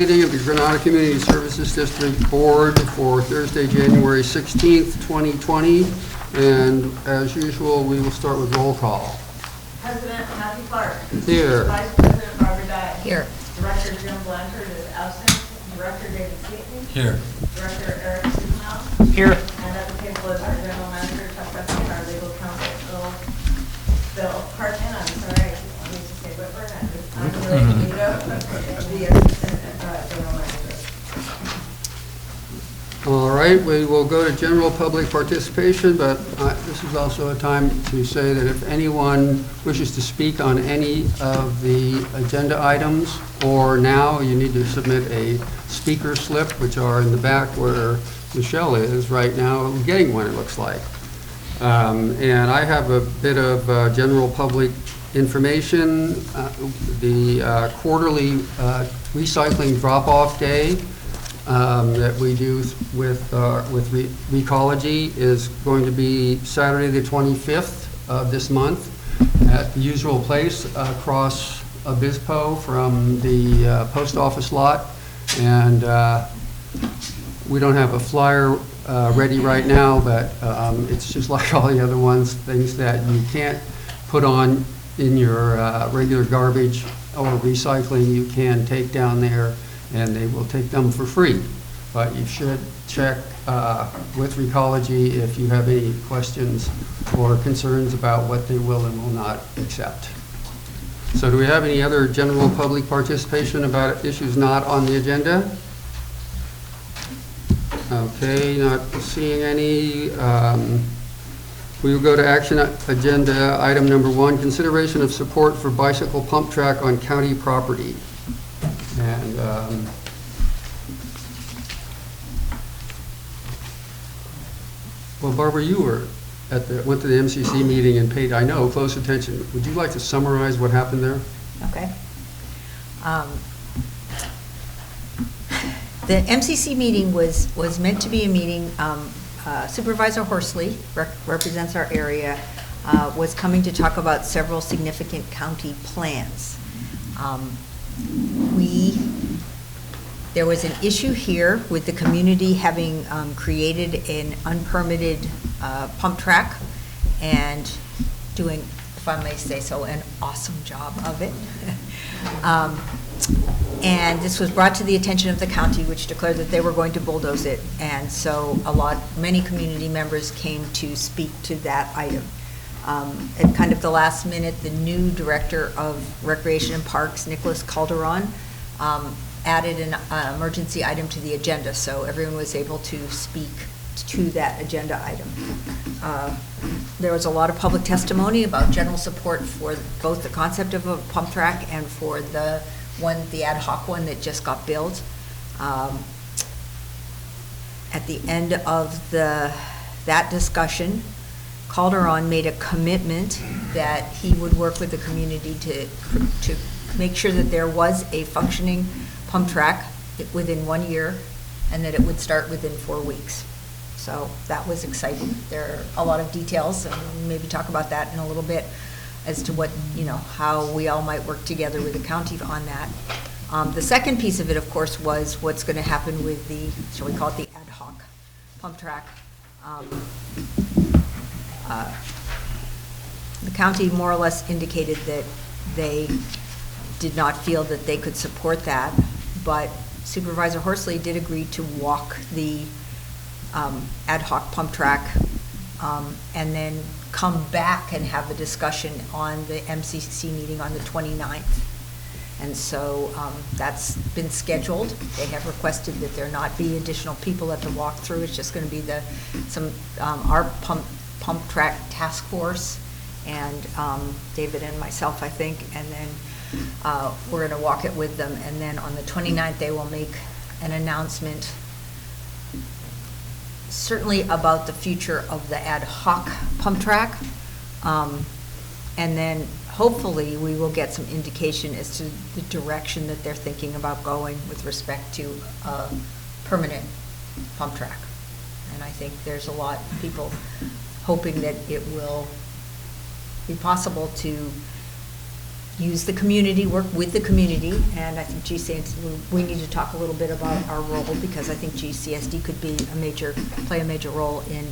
Meeting of the Granada Community Services District Board for Thursday, January 16th, 2020. And as usual, we will start with roll call. President Matthew Clark. Here. Vice President Barbara Dye. Here. Director Jim Blanchard is absent. Director David Seaton. Here. Director Eric Sudenhouse. Here. And at the table is our General Manager, Chuck Duffy, and our Legal Counsel, Bill Hartman. I'm sorry, I need to say Whitburn. I'm really the Assistant General Manager. All right, we will go to general public participation, but this is also a time to say that if anyone wishes to speak on any of the agenda items, or now you need to submit a speaker slip, which are in the back where Michelle is right now, getting one, it looks like. And I have a bit of general public information. The quarterly recycling drop-off day that we do with Recology is going to be Saturday the 25th of this month at the usual place across Obispo from the post office lot. And we don't have a flyer ready right now, but it's just like all the other ones, things that you can't put on in your regular garbage or recycling, you can take down there and they will take them for free. But you should check with Recology if you have any questions or concerns about what they will and will not accept. So do we have any other general public participation about issues not on the agenda? Okay, not seeing any. We will go to action agenda item number 1, consideration of support for bicycle pump track on county property. And well, Barbara, you were went to the MCC meeting and paid, I know, close attention. Would you like to summarize what happened there? Okay. The MCC meeting was meant to be a meeting. Supervisor Horsley represents our area, was coming to talk about several significant county plans. There was an issue here with the community having created an unpermitted pump track and doing, if I may say so, an awesome job of it. And this was brought to the attention of the county, which declared that they were going to bulldoze it. And so many community members came to speak to that item. At kind of the last minute, the new director of Recreation and Parks, Nicholas Calderon, added an emergency item to the agenda, so everyone was able to speak to that agenda item. There was a lot of public testimony about general support for both the concept of a pump track and for the ad hoc one that just got built. At the end of that discussion, Calderon made a commitment that he would work with the community to make sure that there was a functioning pump track within 1 year and that it would start within 4 weeks. So that was exciting. There are a lot of details, and we'll maybe talk about that in a little bit as to what, how we all might work together with the county on that. The second piece of it, of course, was what's going to happen with the, shall we call it the ad hoc pump track. The county more or less indicated that they did not feel that they could support that, but Supervisor Horsley did agree to walk the ad hoc pump track and then come back and have a discussion on the MCC meeting on the 29th. And so that's been scheduled. They have requested that there not be additional people at the walkthrough. It's just going to be our pump track task force and David and myself, I think, and then we're going to walk it with them. And then on the 29th, they will make an announcement certainly about the future of the ad hoc pump track. And then hopefully we will get some indication as to the direction that they're thinking about going with respect to a permanent pump track. And I think there's a lot of people hoping that it will be possible to use the community, work with the community, and I think GCSD, we need to talk a little bit about our role, because I think GCSD could play a major role in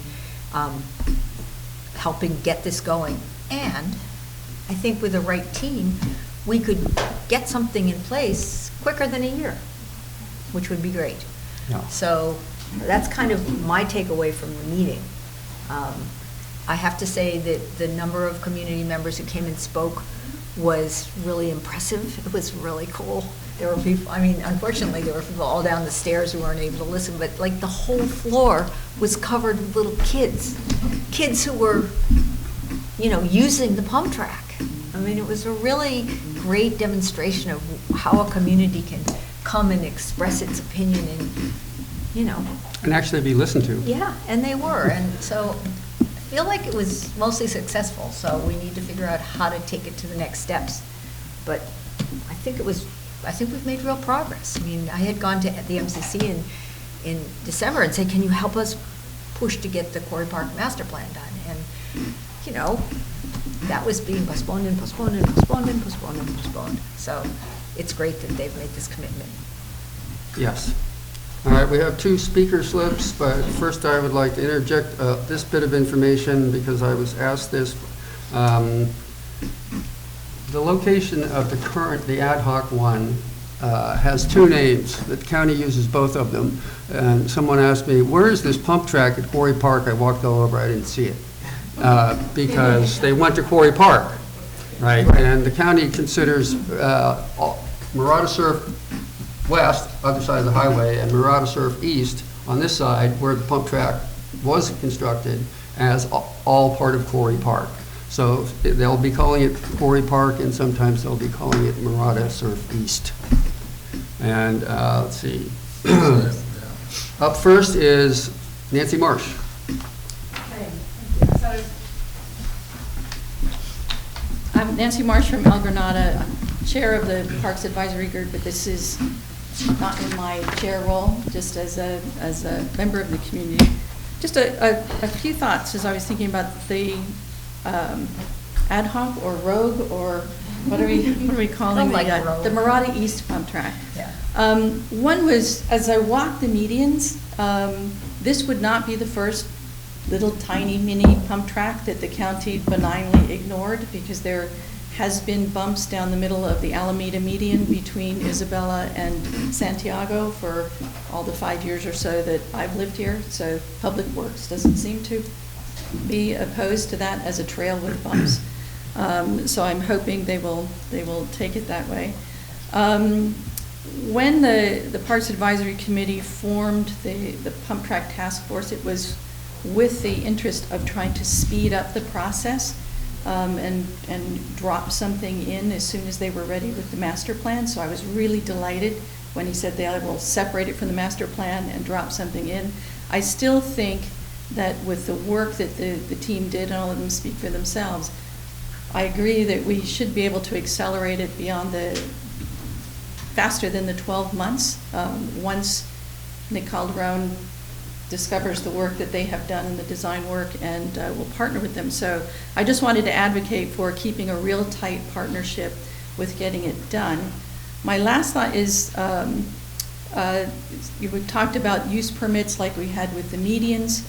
helping get this going. And I think with the right team, we could get something in place quicker than a year, which would be great. Yeah. So that's kind of my takeaway from the meeting. I have to say that the number of community members who came and spoke was really impressive. It was really cool. There were people, I mean, unfortunately, there were people all down the stairs who weren't able to listen, but like the whole floor was covered with little kids who were, you know, using the pump track. I mean, it was a really great demonstration of how a community can come and express its opinion and, you know. And actually be listened to. Yeah, and they were. And so I feel like it was mostly successful. So we need to figure out how to take it to the next steps. But I think we've made real progress. I mean, I had gone to the MCC in December and said, can you help us push to get the Quarry Park master plan done? And, you know, that was being postponed and postponed and postponed and postponed and postponed. So it's great that they've made this commitment. Yes. All right, we have 2 speaker slips, but first I would like to interject this bit of information because I was asked this. The location of the ad hoc one has 2 names. The county uses both of them. And someone asked me, where is this pump track at Quarry Park? I walked all over, I didn't see it. Because they went to Quarry Park, right? And the county considers Marauder Surf West, other side of the highway, and Marauder Surf East on this side, where the pump track was constructed, as all part of Quarry Park. So they'll be calling it Quarry Park, and sometimes they'll be calling it Marauder Surf East. And let's see. Up first is Nancy Marsh. I'm Nancy Marsh from Granada, chair of the Parks Advisory Group, but this is not in my chair role, just as a member of the community. Just a few thoughts as I was thinking about the ad hoc or rogue, or what are we calling the Marauder East pump track? Yeah. One was, as I walked the medians, this would not be the first little tiny mini pump track that the county benignly ignored, because there has been bumps down the middle of the Alameda median between Isabella and Santiago for all the 5 years or so that I've lived here. So Public Works doesn't seem to be opposed to that as a trail with bumps. So I'm hoping they will take it that way. When the Parks Advisory Committee formed the pump track task force, it was with the interest of trying to speed up the process and drop something in as soon as they were ready with the master plan. So I was really delighted when he said they will separate it from the master plan and drop something in. I still think that with the work that the team did, and I'll let them speak for themselves, I agree that we should be able to accelerate it beyond faster than the 12 months. Once Nick Calderon discovers the work that they have done in the design work, and we'll partner with them. So I just wanted to advocate for keeping a real tight partnership with getting it done. My last thought is, we've talked about use permits like we had with the medians,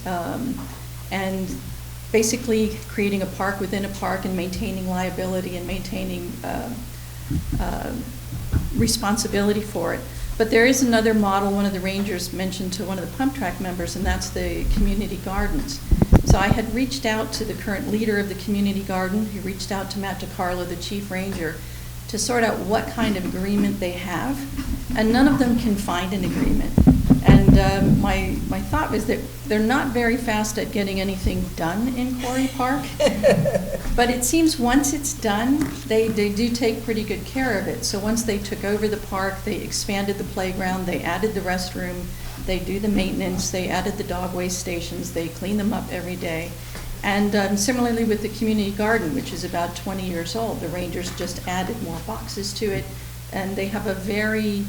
and basically creating a park within a park and maintaining liability and maintaining responsibility for it. But there is another model one of the rangers mentioned to one of the pump track members, and that's the community gardens. So I had reached out to the current leader of the community garden, who reached out to Matt DiCarlo, the chief ranger, to sort out what kind of agreement they have, and none of them can find an agreement. And my thought was that they're not very fast at getting anything done in Quarry Park, but it seems once it's done, they do take pretty good care of it. So once they took over the park, they expanded the playground, they added the restroom, they do the maintenance, they added the dog waste stations, they clean them up every day. And similarly with the community garden, which is about 20 years old, the rangers just added more boxes to it, and they have a very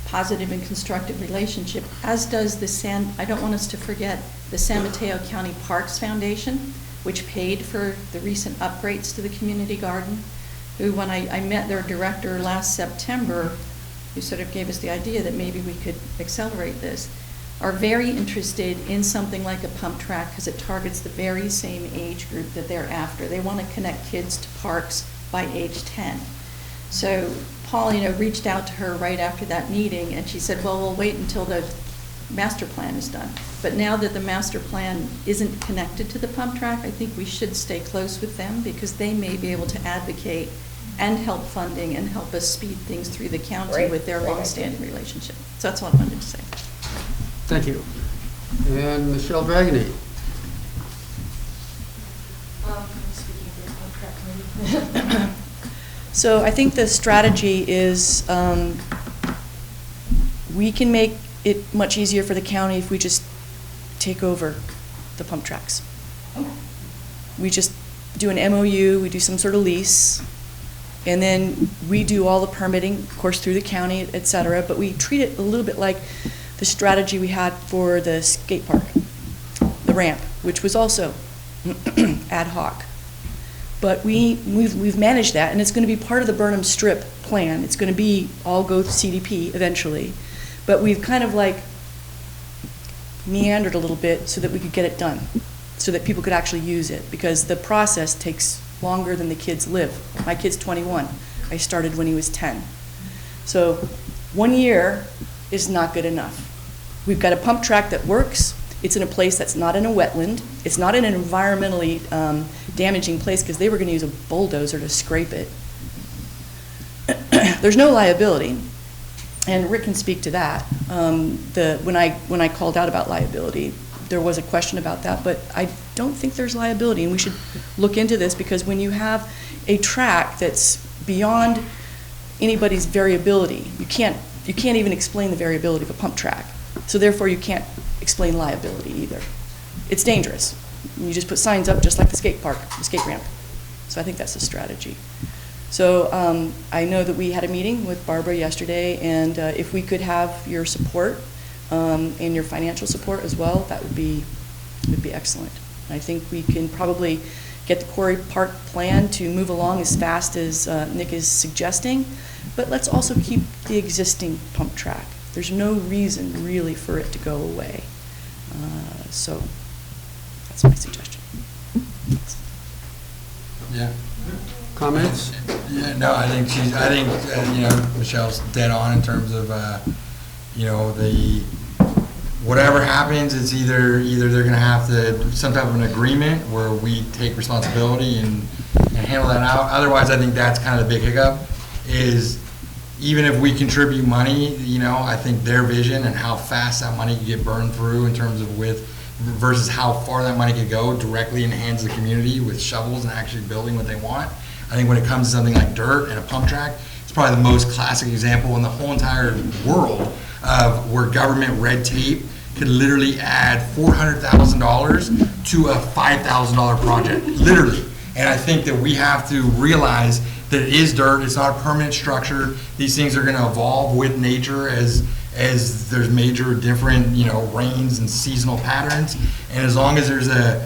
positive and constructive relationship, as does I don't want us to forget the San Mateo County Parks Foundation, which paid for the recent upgrades to the community garden. who, when I met their director last September, who sort of gave us the idea that maybe we could accelerate this, are very interested in something like a pump track because it targets the very same age group that they're after. They want to connect kids to parks by age 10. So Paul, reached out to her right after that meeting, and she said, well, we'll wait until the master plan is done. But now that the master plan isn't connected to the pump track, I think we should stay close with them because they may be able to advocate and help funding and help us speed things through the county Great. with their Great longstanding relationship. So that's all I wanted to say. Thank you. And Michelle Dragony. So I think the strategy is we can make it much easier for the county if we just take over the pump tracks. We just do an MOU, we do some sort of lease, and then we do all the permitting, of course, through the county, et cetera, but we treat it a little bit like the strategy we had for the skate park, the ramp, which was also ad hoc. But we've managed that, and it's going to be part of the Burnham Strip plan. It's going to be all go to CDP eventually. But we've kind of like meandered a little bit so that we could get it done, so that people could actually use it, because the process takes longer than the kids live. My kid's 21. I started when he was 10. So 1 year is not good enough. We've got a pump track that works. It's in a place that's not in a wetland. It's not in an environmentally damaging place because they were going to use a bulldozer to scrape it. There's no liability, and Rick can speak to that. When I called out about liability, there was a question about that, but I don't think there's liability, and we should look into this because when you have a track that's beyond anybody's variability, you can't even explain the variability of a pump track. So therefore, you can't explain liability either. It's dangerous. You just put signs up just like the skate park, the skate ramp. So I think that's the strategy. So I know that we had a meeting with Barbara yesterday, and if we could have your support and your financial support as well, that would be excellent. I think we can probably get the Quarry Park plan to move along as fast as Nick is suggesting, but let's also keep the existing pump track. There's no reason really for it to go away. So that's my suggestion. Yeah. Comments? Yeah, no, I think Michelle's dead on in terms of, whatever happens, it's either they're going to have to, some type of an agreement where we take responsibility and handle that out. Otherwise, I think that's kind of the big hiccup is even if we contribute money, I think their vision and how fast that money can get burned through in terms of versus how far that money could go directly in the hands of the community with shovels and actually building what they want. I think when it comes to something like dirt and a pump track, it's probably the most classic example in the whole entire world of where government red tape could literally add $400,000 to a $5,000 project, literally. And I think that we have to realize that it is dirt, it's not a permanent structure. These things are gonna evolve with nature as there's major different, rains and seasonal patterns. And as long as there's a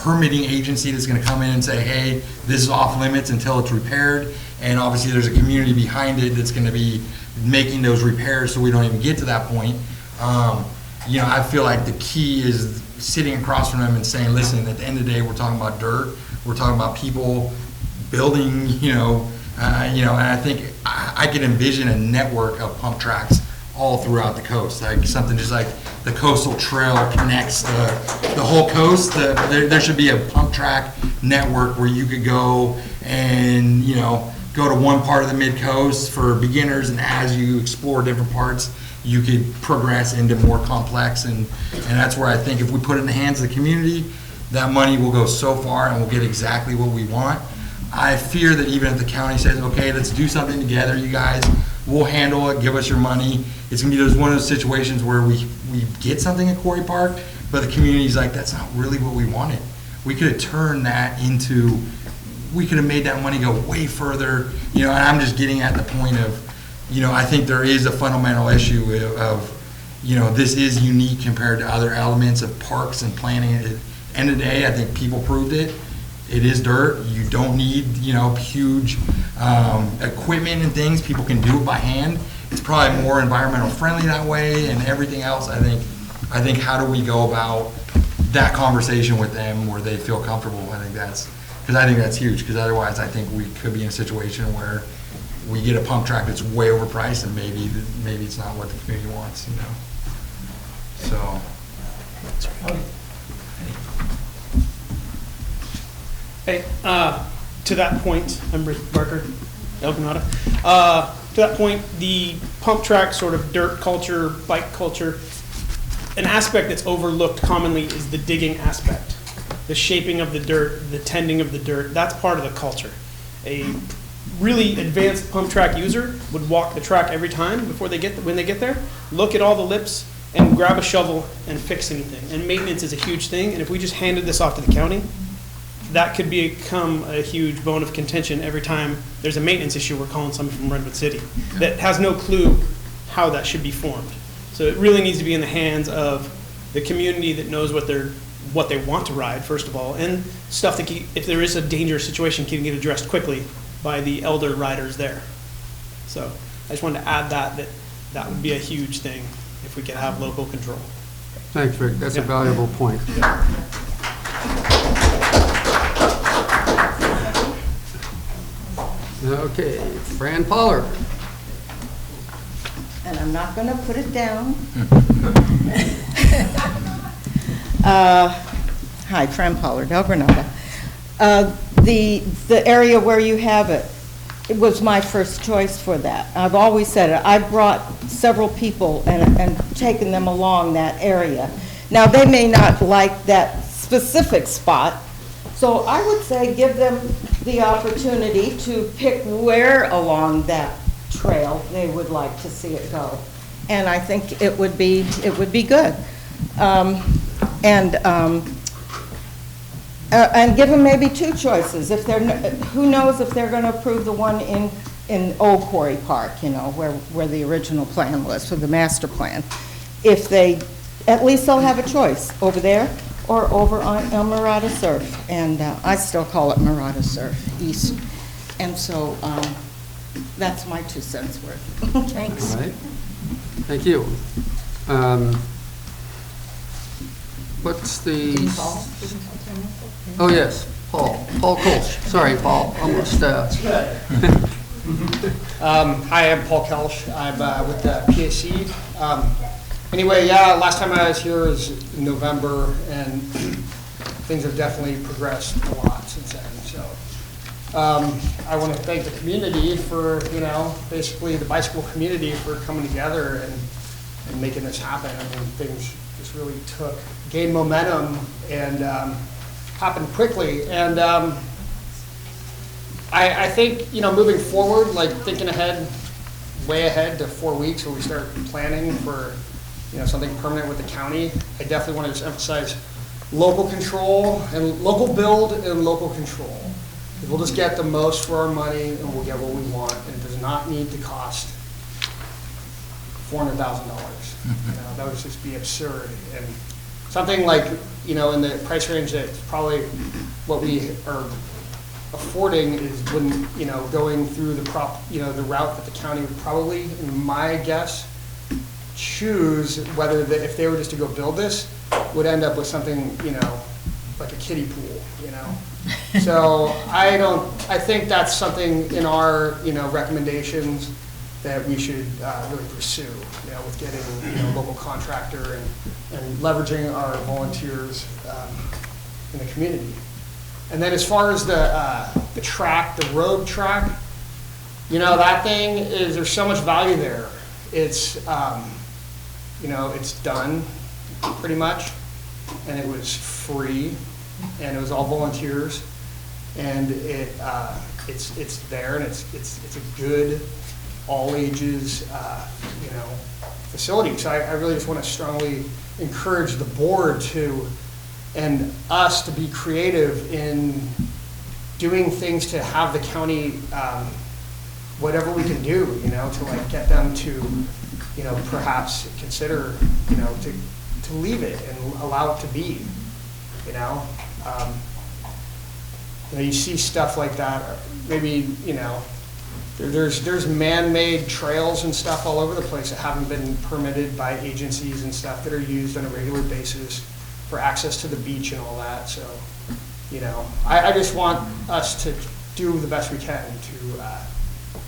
permitting agency that's gonna come in and say, hey, this is off limits until it's repaired, and obviously there's a community behind it that's gonna be making those repairs so we don't even get to that point. I feel like the key is sitting across from them and saying, listen, at the end of the day, we're talking about dirt, we're talking about people building, and I think I can envision a network of pump tracks all throughout the coast, like something just like the coastal trail connects the whole coast. There should be a pump track network where you could go and, go to one part of the mid-coast for beginners, and as you explore different parts, you could progress into more complex, and that's where I think if we put it in the hands of the community, that money will go so far and we'll get exactly what we want. I fear that even if the county says, okay, let's do something together, you guys, we'll handle it, give us your money, it's gonna be one of those situations where we get something at Quarry Park, but the community's like, that's not really what we wanted. We could have turned that into, we could have made that money go way further, and I'm just getting at the point of, I think there is a fundamental issue of, this is unique compared to other elements of parks and planning. At the end of the day, I think people proved it. it is dirt. You don't need, huge equipment and things. People can do it by hand. It's probably more environmental friendly that way, and everything else. I think how do we go about that conversation with them where they feel comfortable? I think that's huge, because otherwise I think we could be in a situation where we get a pump track that's way overpriced, and maybe it's not what the community wants, So. Hey, to that point, I'm Rick Barker, Granada. To that point, the pump track sort of dirt culture, bike culture, an aspect that's overlooked commonly is the digging aspect. The shaping of the dirt, the tending of the dirt, that's part of the culture. A really advanced pump track user would walk the track every time when they get there, look at all the lips, and grab a shovel and fix anything. And maintenance is a huge thing, and if we just handed this off to the county, that could become a huge bone of contention every time there's a maintenance issue. We're calling someone from Redwood City that has no clue how that should be formed. So it really needs to be in the hands of the community that knows what they want to ride, first of all, and stuff that if there is a dangerous situation can get addressed quickly by the elder riders there. So I just wanted to add that would be a huge thing if we could have local control. Thanks, Rick. That's a valuable point. Okay, Fran Pollard. And I'm not going to put it down. Hi, Fran Pollard, Granada. The area where you have it was my first choice for that. I've always said it. I brought several people and taken them along that area. Now, they may not like that specific spot, so I would say give them the opportunity to pick where along that trail they would like to see it go. And I think it would be good. And give them maybe two choices. If they're, who knows if they're going to approve the one in Old Quarry Park, where the original plan was, for the master plan. If they, at least they'll have a choice over there or over on El Mirada Surf. And I still call it Mirada Surf East. And so that's my 2 cents worth. Thanks. All right. Thank you. What's the... Oh, yes, Paul Kolsch. Sorry, Paul, almost... Hi, I'm Paul Kelsch. I'm with the PAC. Anyway, last time I was here was in November, and things have definitely progressed a lot since then. So I want to thank the community for, basically the bicycle community for coming together and making this happen. I mean, things just really gained momentum and happened quickly. And I think, moving forward, like thinking way ahead to 4 weeks where we start planning for, something permanent with the county, I definitely want to just emphasize local control and local build and local control. We'll just get the most for our money and we'll get what we want, and it does not need to cost $400,000. That would just be absurd. And something like, in the price range that's probably what we are affording is when, going through the the route that the county would probably, in my guess, choose whether if they were just to go build this, would end up with something, like a kiddie pool, So I think that's something in our, recommendations that we should really pursue, with getting, local contractor and leveraging our volunteers in the community. And then as far as the track, the road track, that thing there's so much value there. It's, it's done pretty much, and it was free, and it was all volunteers, and it's there, and it's a good all ages facility. So I really just want to strongly encourage the board and us to be creative in doing things to have the county, whatever we can do, to like get them to, perhaps consider, to leave it and allow it to be, You see stuff like that, or maybe, there's man-made trails and stuff all over the place that haven't been permitted by agencies and stuff that are used on a regular basis for access to the beach and all that. So, I just want us to do the best we can to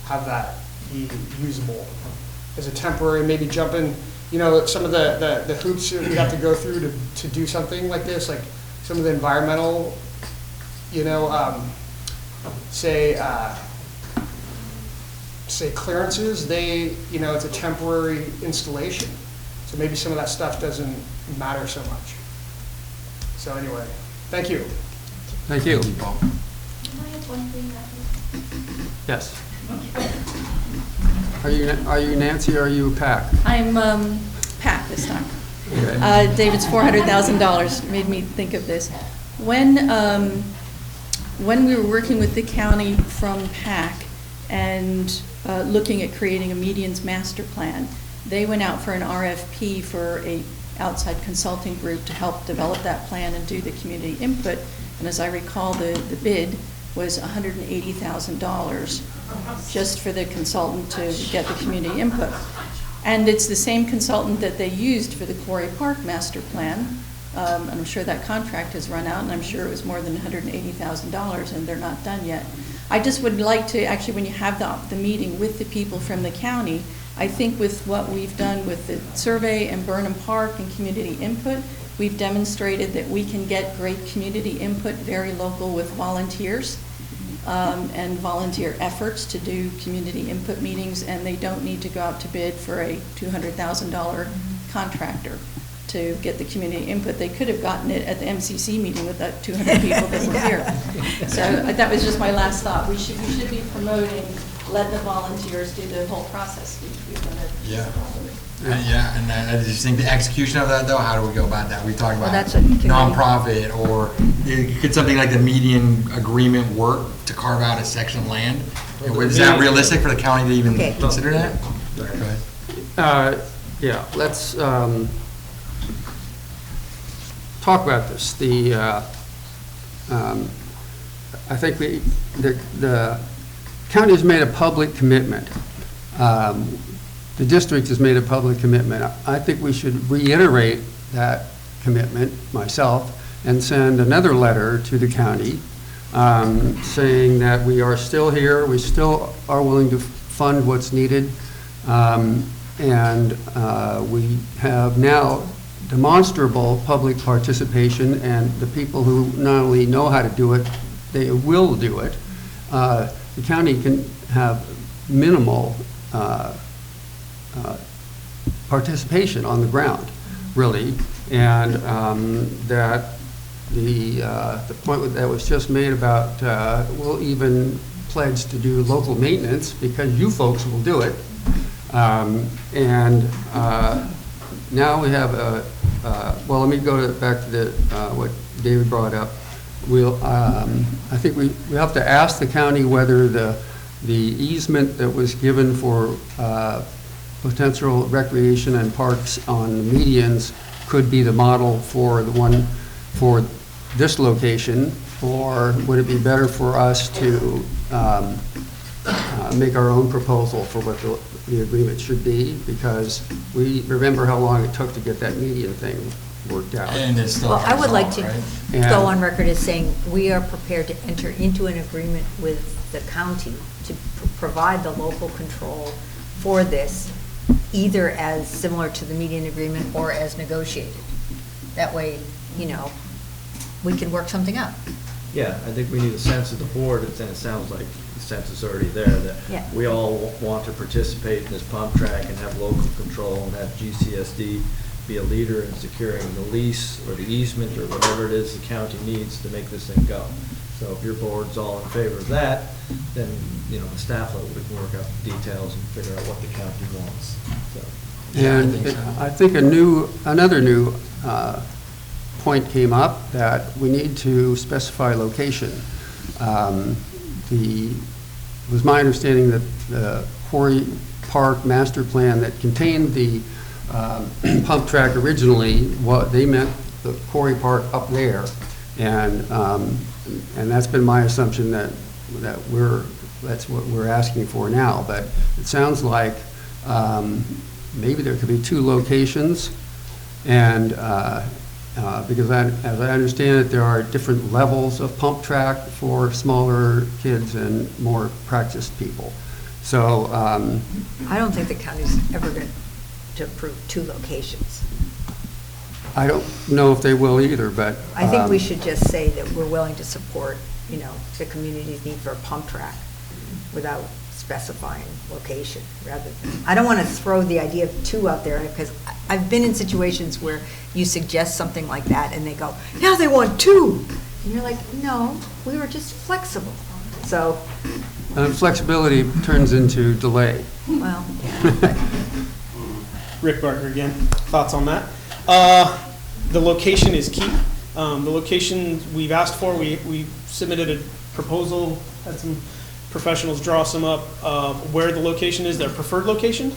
have that be usable as a temporary, maybe jump in, some of the hoops that we have to go through to do something like this, like some of the environmental, say clearances, it's a temporary installation. So maybe some of that stuff doesn't matter so much. So anyway, thank you. Thank you. Thank you, Paul. Can I have one thing that Yes. Are you Nancy or are you Pac? I'm PAC this time. Okay. David's $400,000 made me think of this. When we were working with the county from PAC and looking at creating a medians master plan, they went out for an RFP for a outside consulting group to help develop that plan and do the community input. And as I recall, the bid was $180,000 just for the consultant to get the community input. And it's the same consultant that they used for the Quarry Park master plan. And I'm sure that contract has run out, and I'm sure it was more than $180,000, and they're not done yet. I just would like to, actually, when you have the meeting with the people from the county, I think with what we've done with the survey and Burnham Park and community input, we've demonstrated that we can get great community input, very local with volunteers and volunteer efforts to do community input meetings, and they don't need to go out to bid for a $200,000 contractor to get the community input. They could have gotten it at the MCC meeting with that 200 people that were here. So that was just my last thought. We should be promoting, let the volunteers do the whole process. We've done it. Yeah. And I just think the execution of that, though, how do we go about that? We talk about that's a nonprofit, or could something like the median agreement work to carve out a section of land? Is that realistic for the county to even consider that? Go ahead. Yeah, let's talk about this. I think the county has made a public commitment. The district has made a public commitment. I think we should reiterate that commitment, myself, and send another letter to the county saying that we are still here, we still are willing to fund what's needed, and we have now demonstrable public participation, and the people who not only know how to do it, they will do it. The county can have minimal participation on the ground, really, and that the point that was just made about we'll even pledge to do local maintenance because you folks will do it, and now we have well, let me go back to what David brought up. I think we have to ask the county whether the easement that was given for potential recreation and parks on the medians could be the model for the one for this location, or would it be better for us to make our own proposal for what the agreement should be, because we remember how long it took to get that median thing worked out. And it's still Well, I would like to right? go on record as saying we are prepared to enter into an agreement with the county to provide the local control for this, either as similar to the median agreement or as negotiated. That way, we can work something out. Yeah, I think we need a sense of the board, and it sounds like the sense is already there, that we all want to participate in this pump track and have local control and have GCSD be a leader in securing the lease or the easement or whatever it is the county needs to make this thing go. So if your board's all in favor of that, then, the staff level, we can work out the details and figure out what the county wants. So. And I think another new point came up, that we need to specify location. It was my understanding that the Quarry Park master plan that contained the pump track originally, they meant the Quarry Park up there, And that's been my assumption that that's what we're asking for now. But it sounds like maybe there could be 2 locations, and because as I understand it, there are different levels of pump track for smaller kids and more practiced people. So I don't think the county's ever going to approve 2 locations. I don't know if they will either, but I think we should just say that we're willing to support, the community's need for a pump track without specifying location, rather than, I don't want to throw the idea of 2 out there, because I've been in situations where you suggest something like that, and they go, now they want 2. And you're like, no, we were just flexible. So, flexibility turns into delay. well, yeah. Rick Barker again. Thoughts on that? The location is key. The location we've asked for, we submitted a proposal, had some professionals draw some up where the location is, their preferred location,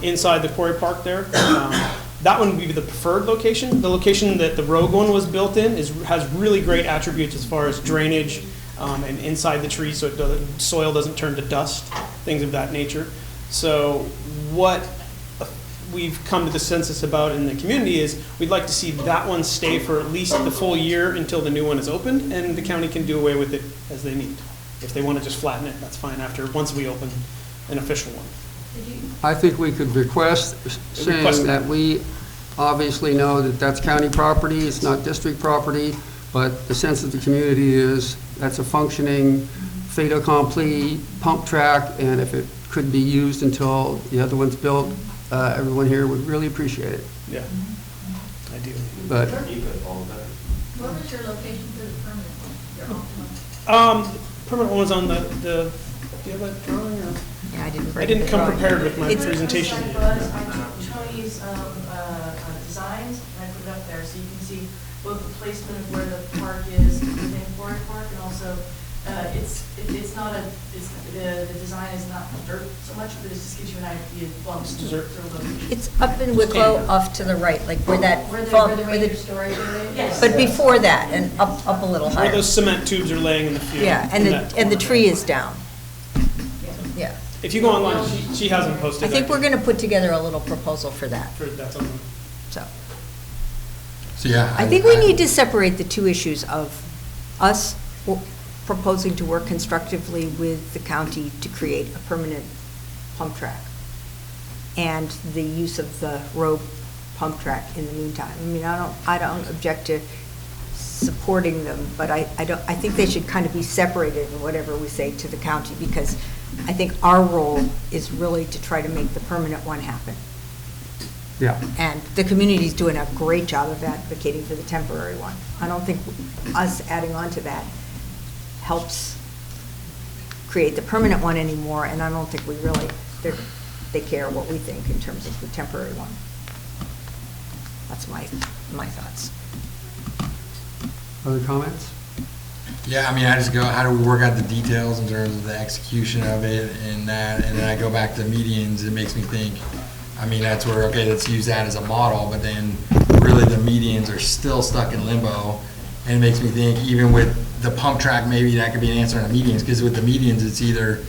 inside the Quarry Park there. That one would be the preferred location. The location that the Rogue one was built in has really great attributes as far as drainage and inside the tree, so soil doesn't turn to dust, things of that nature. So what we've come to the census about in the community is we'd like to see that one stay for at least the full year until the new one is opened, and the county can do away with it as they need. If they want to just flatten it, that's fine once we open an official one. I think we could request saying that we obviously know that that's county property, it's not district property, but the sense of the community is that's a functioning fait accompli pump track, and if it could be used until the other one's built, everyone here would really appreciate it. Yeah, ideally. But What was your location for the permanent one? Your ultimate? Permanent one was on do you have that drawing? Or? Yeah, I didn't I didn't come drawing. prepared with my It's- presentation. I took Tony's designs and I put it up there, so you can see both the placement of where the park is within Quarry Park, and also it's not the design is not dirt so much, but it just gives you an idea of bumps to Dirt. the location. It's up in Wicklow, off to the right, like where that, Where fall- the where the- Ranger storage area is? Yes. but before that, and up a little Where higher. those cement tubes are laying in the field. Yeah, and in the, that and the corner. tree is down. Yeah. If you go online, she hasn't posted. I think we're going to put together a little proposal for that, That's on the. so. So, yeah. I think we need to separate the 2 issues of us proposing to work constructively with the county to create a permanent pump track and the use of the road pump track in the meantime. I mean, I don't object to supporting them, but I think they should kind of be separated in whatever we say to the county, because I think our role is really to try to make the permanent one happen. yeah, And the community's doing a great job of advocating for the temporary one. I don't think us adding on to that helps create the permanent one anymore, and I don't think we really, they care what we think in terms of the temporary one. That's my thoughts. other comments? Yeah, I mean, I just go, how do we work out the details in terms of the execution of it and that, and then I go back to medians, it makes me think, I mean, that's where, okay, let's use that as a model, but then really the medians are still stuck in limbo, and it makes me think, even with the pump track, maybe that could be an answer on the medians, because with the medians, it's either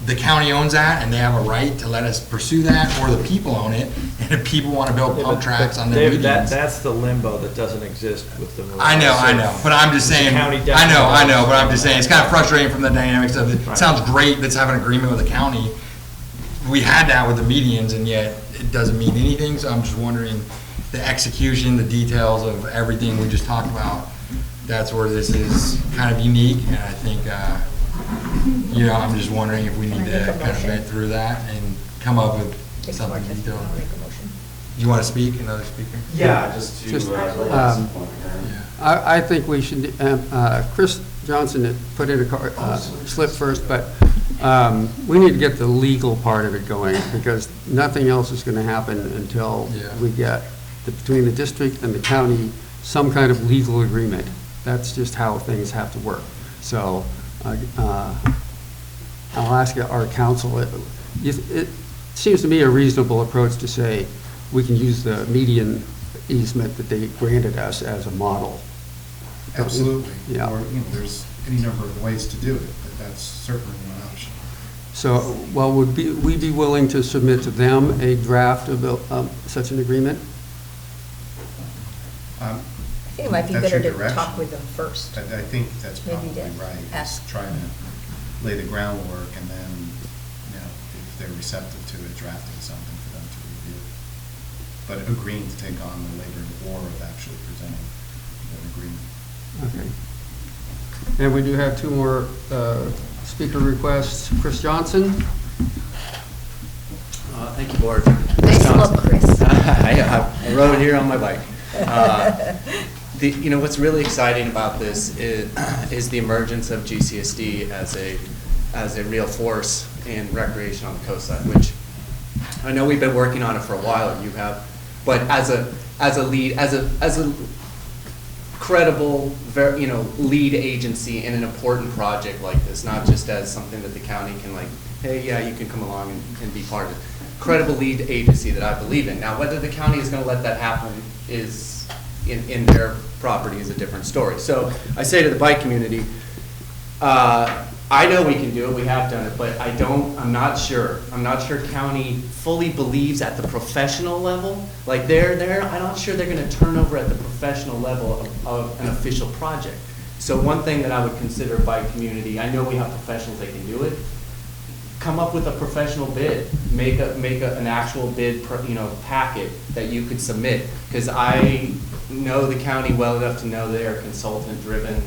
the county owns that and they have a right to let us pursue that, or the people own it, and if people want to build pump tracks on their David, medians. that's the limbo that doesn't exist with the. I know, but I'm just saying, The county I know, definitely- but I'm just saying, it's kind of frustrating from the dynamics of it. Right. Sounds great, let's have an agreement with the county. We had that with the medians, and yet it doesn't mean anything, so I'm just wondering, the execution, the details of everything we just talked about, that's where this is kind of unique, and I think, I'm just wondering if we need Can I to make a kind of motion? vet through that and come up with something detailed. You want to speak, another speaker? Yeah, just to. Just, Yeah. I think we should, Chris Johnson had put in a slip first, but we need to get the legal part of it going, because nothing else is going to happen until Yeah. we get, between the district and the county, some kind of legal agreement. That's just how things have to work. So I'll ask our counsel, it seems to me a reasonable approach to say we can use the median easement that they granted us as a model. Absolutely. Yeah. Or, there's any number of ways to do it, but that's certainly one option. So, well, would we be willing to submit to them a draft of such an agreement? I think it might be That's better your to direction. talk with them first. I think that's Maybe probably to right. ask. Is trying to lay the groundwork and then, if they're receptive to it, drafting something for them to review. But agreeing to take on the labor and war of actually presenting an agreement. Okay. And we do have two more speaker requests. Chris Johnson? Thank you, Board. Nice look, Chris. I rode it here on my bike. What's really exciting about this is the emergence of GCSD as a real force in recreation on the coastside, which I know we've been working on it for a while. You have, but as a credible, lead agency in an important project like this, not just as something that the county can hey, yeah, you can come along and be part of it. Credible lead agency that I believe in. Now, whether the county is going to let that happen is in their property is a different story. So I say to the bike community, I know we can do it, we have done it, but I'm not sure. I'm not sure county fully believes at the professional level. I'm not sure they're going to turn over at the professional level of an official project. So one thing that I would consider bike community, I know we have professionals that can do it. Come up with a professional bid, make an actual bid, packet that you could submit. Because I know the county well enough to know they're a consultant-driven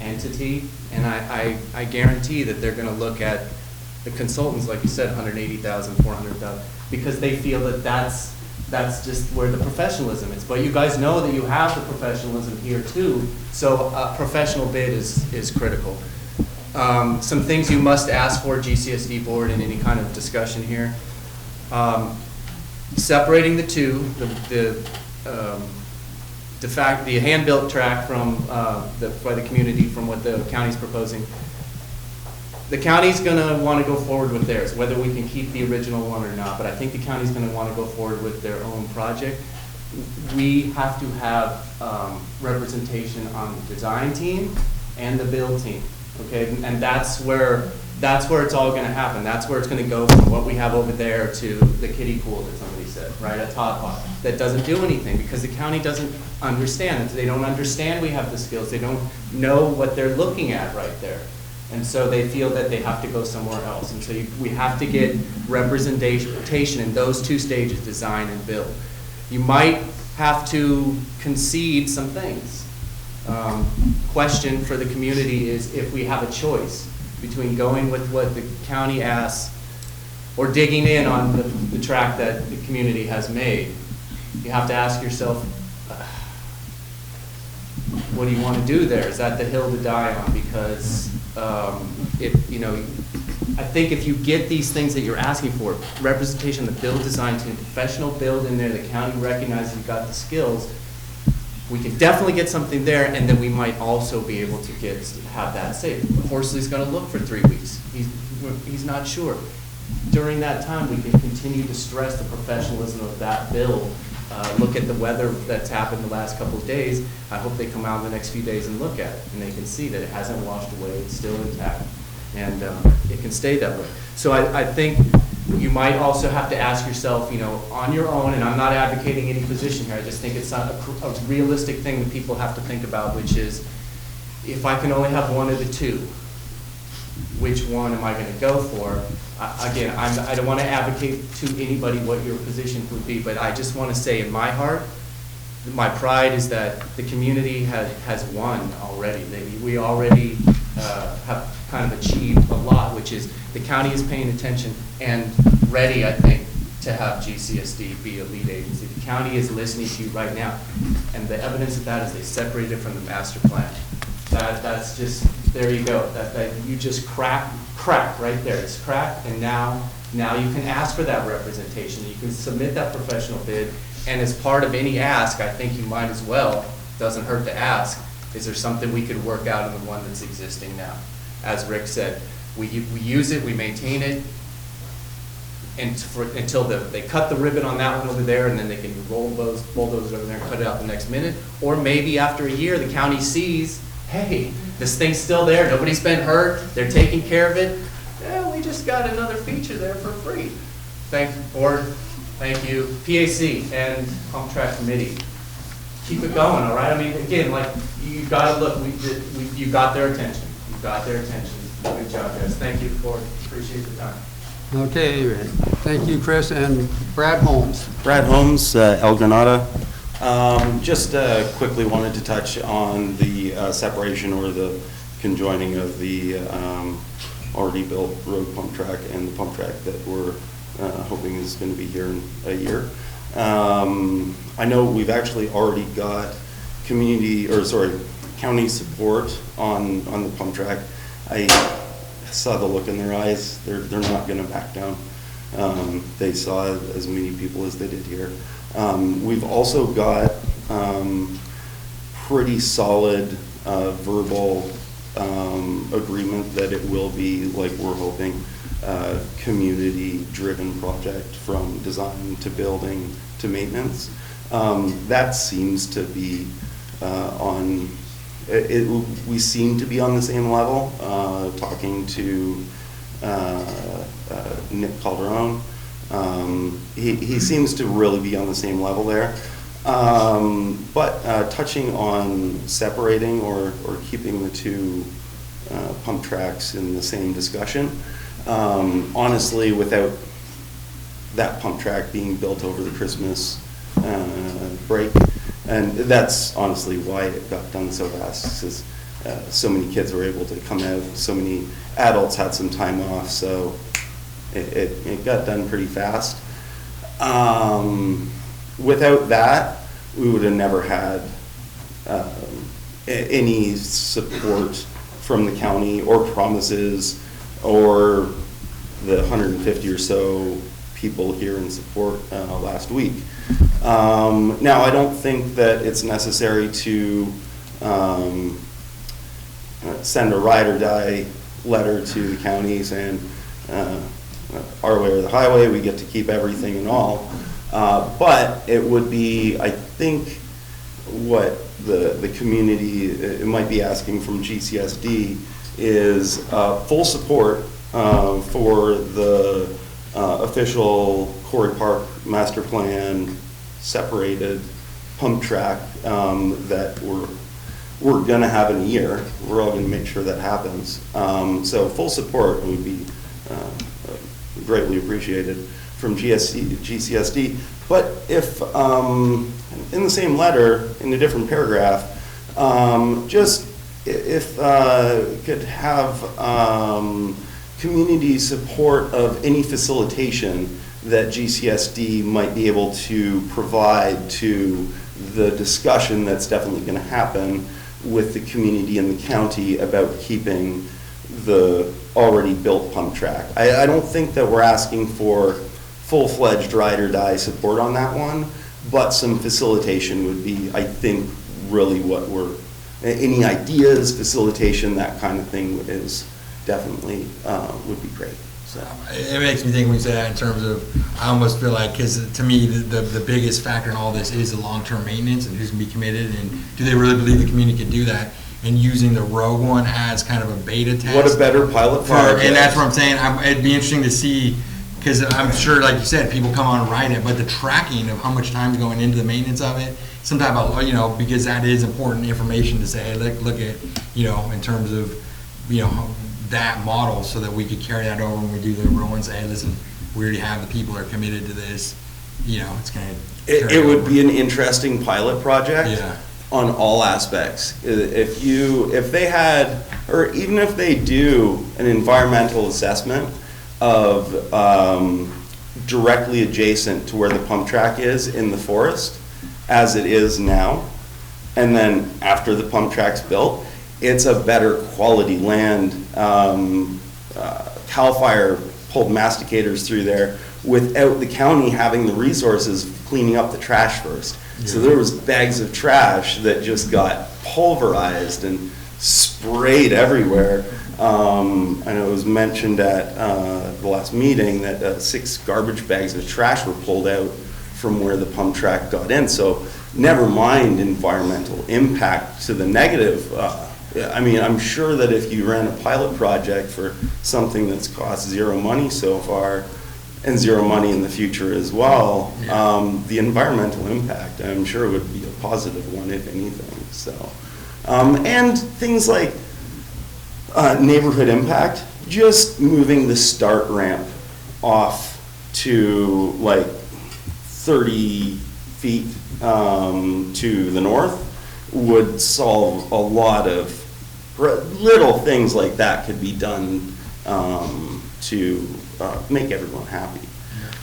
entity, and I guarantee that they're going to look at the consultants, like you said, 180,000, 400,000, because they feel that that's just where the professionalism is. But you guys know that you have the professionalism here too, so a professional bid is critical. Some things you must ask for, GCSD board, in any kind of discussion here. Separating the two, the hand-built track from by the community from what the county's proposing. The county's going to want to go forward with theirs, whether we can keep the original one or not. But I think the county's going to want to go forward with their own project. We have to have representation on the design team and the build team. Okay, and that's where it's all going to happen. That's where it's going to go from what we have over there to the kiddie pool that somebody said, right? A Todd Pot that doesn't do anything because the county doesn't understand it. They don't understand we have the skills. They don't know what they're looking at right there, and so they feel that they have to go somewhere else. And so we have to get representation in those two stages, design and build. You might have to concede some things. Question for the community is if we have a choice between going with what the county asks or digging in on the track that the community has made, you have to ask yourself, what do you want to do there? Is that the hill to die on? Because I think if you get these things that you're asking for, representation, the build design team, professional build in there, the county recognizes you've got the skills, we can definitely get something there, and then we might also be able to have that saved. Horsley's going to look for 3 weeks. He's not sure. During that time, we can continue to stress the professionalism of that build. Look at the weather that's happened the last couple of days. I hope they come out in the next few days and look at it, and they can see that it hasn't washed away. It's still intact, and it can stay that way. So I think you might also have to ask yourself, on your own, and I'm not advocating any position here, I just think it's a realistic thing that people have to think about, which is, if I can only have one of the two, which one am I going to go for? Again, I don't want to advocate to anybody what your position would be, but I just want to say in my heart, my pride is that the community has won already. We already have kind of achieved a lot, which is the county is paying attention and ready, I think, to have GCSD be a lead agency. The county is listening to you right now, and the evidence of that is they separated from the master plan. That's just, there you go. That you just crack right there. It's cracked, and now you can ask for that representation. You can submit that professional bid, and as part of any ask, I think you might as well, doesn't hurt to ask, is there something we could work out in the one that's existing now? As Rick said, we use it, we maintain it, and until they cut the ribbon on that one over there, and then they can roll those bulldozers over there and cut it out the next minute. Or maybe after a year, the county sees hey, this thing's still there, nobody's been hurt, they're taking care of it. Yeah, we just got another feature there for free. Thank you, board, thank you, PAC and pump track committee. Keep it going, all right? I mean, again, like, you gotta look, you got their attention. You got their attention. Good job, guys. Thank you, board. Appreciate the time. Okay, thank you, Chris. And Brad Holmes. Brad Holmes, El Granada. Just quickly wanted to touch on the separation or the conjoining of the already built road pump track and the pump track that we're hoping is going to be here in a year. I know we've actually already got county support on the pump track. I saw the look in their eyes. They're not going to back down. They saw as many people as they did here. We've also got pretty solid verbal agreement that it will be, like we're hoping, community-driven project from design to building to maintenance. That seems to be we seem to be on the same level, talking to Nick Calderon. He seems to really be on the same level there. But touching on separating or keeping the two pump tracks in the same discussion, honestly, without that pump track being built over the Christmas break, and that's honestly why it got done so fast, because so many kids were able to come out, so many adults had some time off, so it got done pretty fast. Without that, we would have never had any support from the county or promises or the 150 or so people here in support last week. Now, I don't think that it's necessary to send a ride or die letter to the county saying, our way or the highway, we get to keep everything and all. But it would be, I think, what the community it might be asking from GCSD is full support for the official Quarry Park Master Plan separated pump track that we're going to have in a year. We're all going to make sure that happens. So full support would be greatly appreciated from GCSD. But if, in the same letter, in a different paragraph, just if could have community support of any facilitation that GCSD might be able to provide to the discussion that's definitely going to happen with the community and the county about keeping the already built pump track. I don't think that we're asking for full-fledged ride or die support on that one, but some facilitation would be, I think, really what any ideas, facilitation, that kind of thing is definitely would be great. So it makes me think when you say that in terms of, I almost feel like, because to me, the biggest factor in all this is the long-term maintenance and who's going to be committed, and do they really believe the community can do that? And using the Rogue one as kind of a beta test. What a better pilot project. And that's what I'm saying. It'd be interesting to see, because I'm sure, like you said, people come on and ride it, but the tracking of how much time is going into the maintenance of it, some type of, because that is important information to say, hey, look at, in terms of, that model, so that we could carry that over when we do the real one and say, hey, listen, we already have the people that are committed to this, it's going to. It would be an interesting pilot project. Yeah. On all aspects. If they had, or even if they do an environmental assessment of directly adjacent to where the pump track is in the forest, as it is now, and then after the pump track's built, it's a better quality land. CAL FIRE pulled masticators through there without the county having the resources of cleaning up the trash first. Yeah. So there was bags of trash that just got pulverized and sprayed everywhere. And it was mentioned at the last meeting that 6 garbage bags of trash were pulled out from where the pump track got in. So never mind environmental impact to the negative I mean, I'm sure that if you ran a pilot project for something that's cost zero money so far, and zero money in the future as well, the environmental impact, I'm sure, would be a positive one, if anything, so. And things like neighborhood impact, just moving the start ramp off to like 30 feet to the north would solve a lot of little things like that could be done to make everyone happy.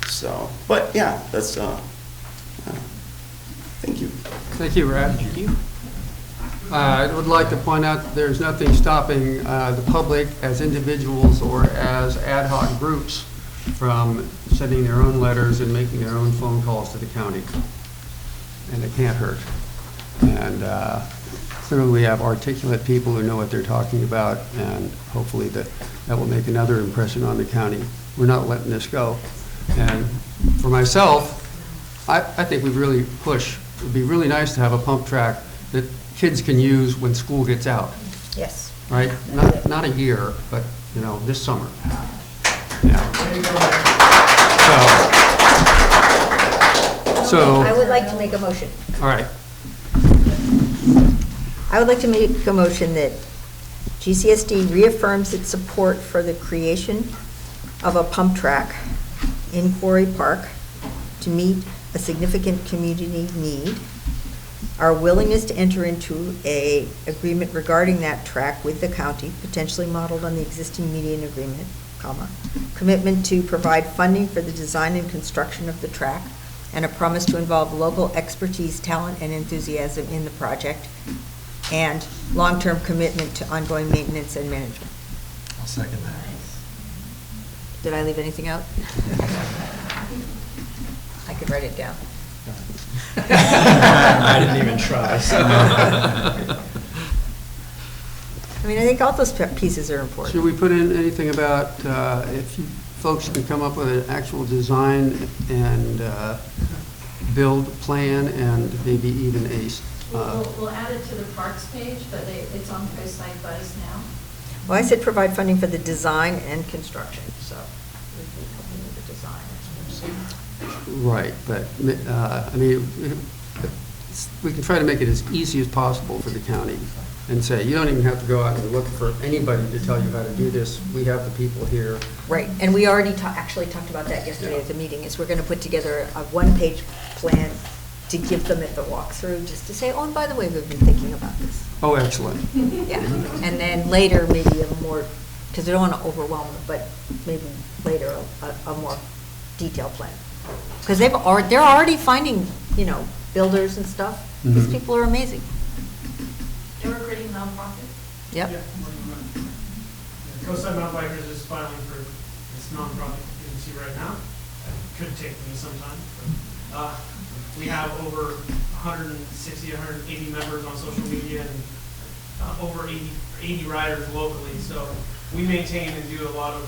So, but yeah, that's, thank you. Thank you, Brad. Thank you. I would like to point out that there's nothing stopping the public as individuals or as ad hoc groups from sending their own letters and making their own phone calls to the county. And it can't hurt. And clearly we have articulate people who know what they're talking about, and hopefully that will make another impression on the county. We're not letting this go. And for myself, I think we really push. It would be really nice to have a pump track that kids can use when school gets out. Yes. Right? Not a year, but, you know, this summer. Yeah. So, I would like to make a motion. all right. I would like to make a motion that GCSD reaffirms its support for the creation of a pump track in Quarry Park to meet a significant community need, our willingness to enter into an agreement regarding that track with the county, potentially modeled on the existing median agreement, commitment to provide funding for the design and construction of the track, and a promise to involve local expertise, talent, and enthusiasm in the project, and long-term commitment to ongoing maintenance and management. I'll second that. Did I leave anything out? I could write it down. I didn't even try, so. I mean, I think all those pieces are important. Should we put in anything about if you folks can come up with an actual design and build plan and maybe even a... We'll add it to the parks page, but it's on Coastside Buzz now. Well, I said provide funding for the design and construction, so we'd be helping with the design. Right, but, I mean, we can try to make it as easy as possible for the county and say, you don't even have to go out and look for anybody to tell you how to do this. We have the people here. Right, and we already actually talked about that yesterday at the meeting, is we're going to put together a one-page plan to give them at the walkthrough, just to say, oh, and by the way, we've been thinking about this. Oh, excellent. Yeah, and then later, maybe a more, because I don't want to overwhelm them, but maybe later, a more detailed plan. Because they're already finding, you know, builders and stuff. These people are amazing. They were creating nonprofit. Yep. Yeah. Coastside Mountain Bikers is filing for this nonprofit you can see right now. It could take me some time, but we have over 160, 180 members on social media and over 80 riders locally. So we maintain and do a lot of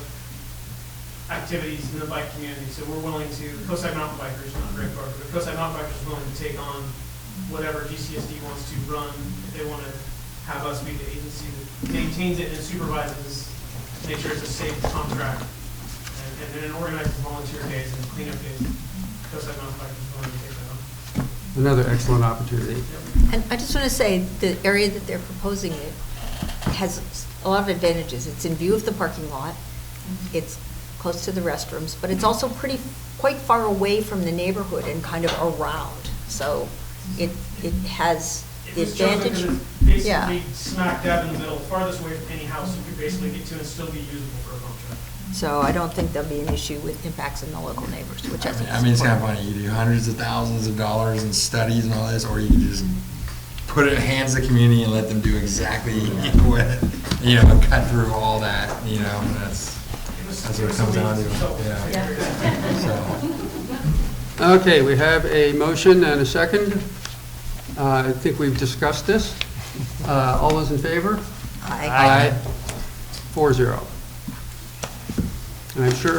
activities in the bike community. So we're willing to, Coastside Mountain Bikers, not Great Park, but Coastside Mountain Bikers is willing to take on whatever GCSD wants to run. If they want to have us be the agency that maintains it and supervises, make sure it's a safe pump track, and then organizes volunteer days and cleanup days. Coastside Mountain Bikers is willing to take that on. Another excellent opportunity. And I just want to say, the area that they're proposing it has a lot of advantages. It's in view of the parking lot. It's close to the restrooms, but it's also quite far away from the neighborhood and kind of around. So it has the It was chosen advantage. because it's Yeah. basically smack dab in the middle, farthest away from any house you could basically get to and still be usable for a pump track. So I don't think there'll be an issue with impacts on the local neighbors, which I think is I mean, it's kind of important. funny, you do hundreds of thousands of dollars in studies and all this, or you can just put it in the hands of the community and let them do exactly what, you know, cut through all that, you know, and that's what it comes down to, yeah. So, Okay, we have a motion and a second. I think we've discussed this. All those in favor? Aye. 4-0. And I'm sure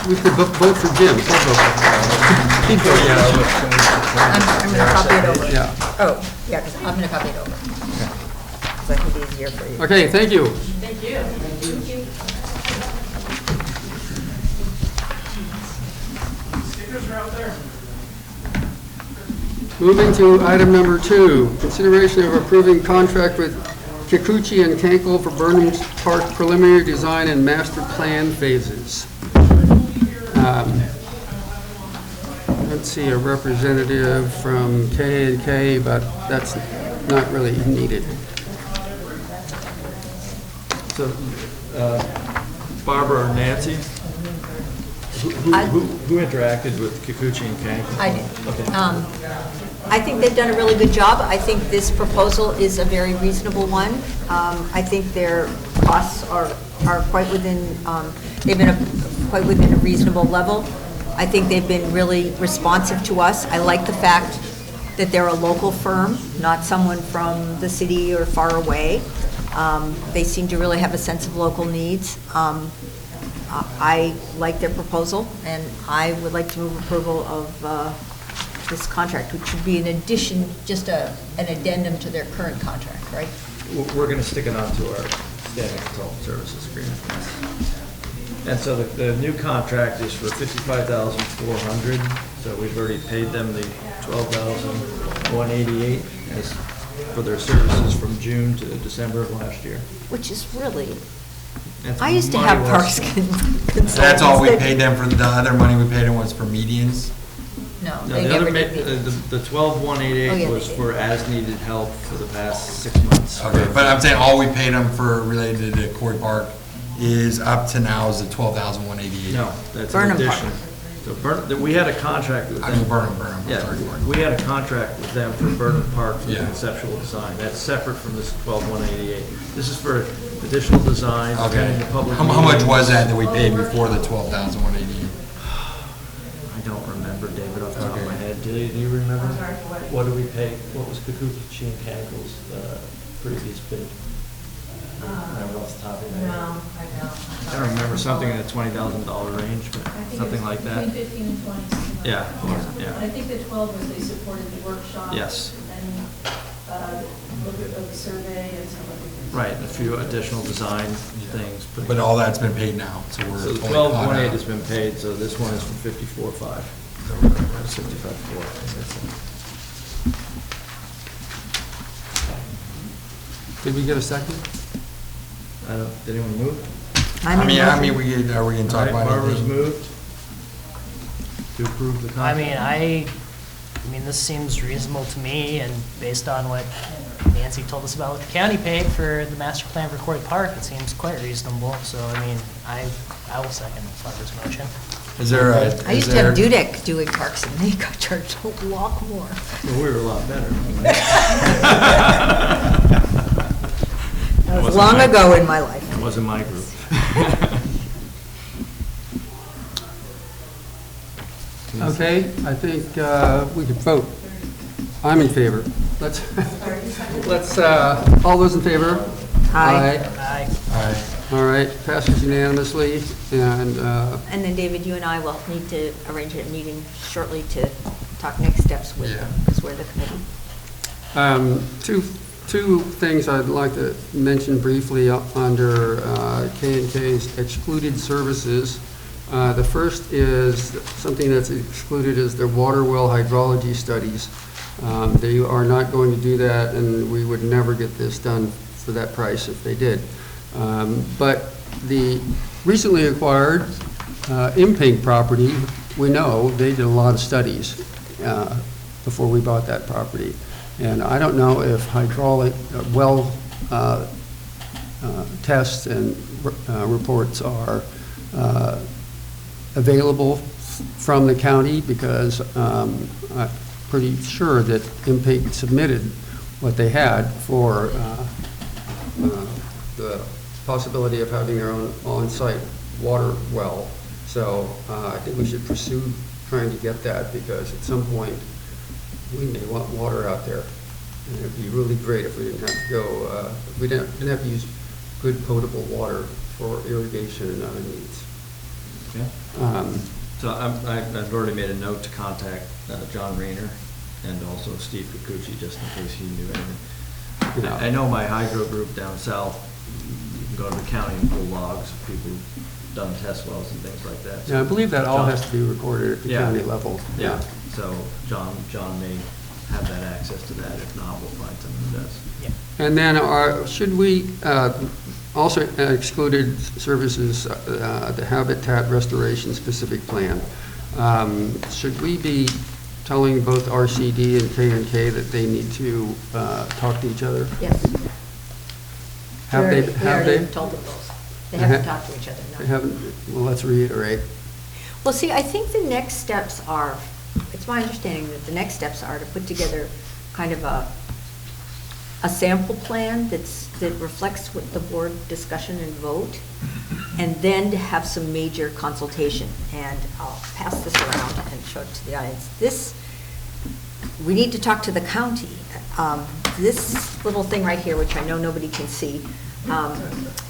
we could vote for Jim. He'll vote for him. He'd vote yes. I'm going to copy it over. Yeah. Oh, yeah, because I'm going to copy it over. Because I make it easier for you. Okay, thank you. Thank you. Thank you. Stickers are out there. Moving to item number 2, consideration of approving contract with Kikuchi and Kankel for Burnham Park preliminary design and master plan phases. Let's see, a representative from K&K, but that's not really needed. So, Barbara or Nancy, who interacted with Kikuchi and Kankel? I did. Okay. I think they've done a really good job. I think this proposal is a very reasonable one. I think their costs are quite within, they've been quite within a reasonable level. I think they've been really responsive to us. I like the fact that they're a local firm, not someone from the city or far away. They seem to really have a sense of local needs. I like their proposal, and I would like to move approval of this contract, which would be an addition, just an addendum to their current contract, right? We're going to stick it onto our standing consultant services agreement. And so the new contract is for $55,400. So we've already paid them the $12,188 as for their services from June to December of last year. Which is really, That's I used to money have well parks spent. consultants. That's all we that- paid them for, the other money we paid them was for medians? No, No, they the never other, did meet. the Oh, 12,188 yeah, was they did. for as-needed help for the past 6 months. Okay, but I'm saying all we paid them for related to Cory Park is up to now is the $12,188. No, that's an Burnham Park. addition. So we had a contract with them. I mean, Burnham, Yeah, sorry. we had a contract with them for Burnham Park for the Yeah. conceptual design. That's separate from this 12,188. This is for additional design, Okay. attending the public How much meetings. was that we paid before the $12,188? I don't remember, David, off the top of Okay. my head. Do you remember? I'm sorry, for what? What did we pay? What was Kikuchi and Kankel's previous bid? Remember off the top of your head? No, I don't. I don't remember, something in the $20,000 range, but I think something it's like that. Between 15 and 20, something like Yeah, that. yeah. And I think the 12 was they supported the workshop. Yes. And look at the survey and some other things. Right, a few additional design things. But all that's been paid now, so we're So the fully caught 12,188 up. has been paid, so this one is for 54,500. 65,400. Did we get a second? Did anyone move? I mean, are we gonna talk about Barbara's anything? moved to approve the I contract. mean, this seems reasonable to me, and based on what Nancy told us about what the county paid for the master plan for Cory Park, it seems quite reasonable. So, I mean, I will second Barbara's motion. Is there a? I used to have Dudek doing parks, and they got charged a lot more. Well, we were a lot better. That was long ago in my life. It wasn't my group. Okay, I think we could vote. I'm in favor. Let's, all those in favor? Aye. Aye. Aye. All right, passes unanimously, and And then, David, you and I will need to arrange a meeting shortly to talk next steps with Yeah. the committee. two things I'd like to mention briefly under K&K's excluded services. The first is something that's excluded is their water well hydrology studies. They are not going to do that, and we would never get this done for that price if they did. But the recently acquired Impink property, we know they did a lot of studies before we bought that property. And I don't know if hydraulic well tests and reports are available from the county, because I'm pretty sure that Impink submitted what they had for the possibility of having their own on-site water well. So I think we should pursue trying to get that, because at some point, we may want water out there. And it'd be really great if we didn't have to go, if we didn't have to use good potable water for irrigation and other needs. Okay. So I've already made a note to contact John Rayner and also Steve Kikuchi, just in case he knew anything. Yeah. I know my hydro group down south, you can go to the county and pull logs of people who've done test wells and things like that. Yeah, I believe that all John- has to be recorded at the Yeah. county level. Yeah, so John may have that access to that. If not, we'll find someone who does. And then should we also excluded services, the habitat restoration specific plan? Should we be telling both RCD and K&K that they need to talk to each other? Yes. Have they? We Have already they? told them those. They haven't talked to each other, no. They haven't, well, let's reiterate. Well, see, I think the next steps are, it's my understanding that the next steps are to put together kind of a sample plan that reflects what the board discussion and vote, and then to have some major consultation. And I'll pass this around and show it to the audience. We need to talk to the county. This little thing right here, which I know nobody can see,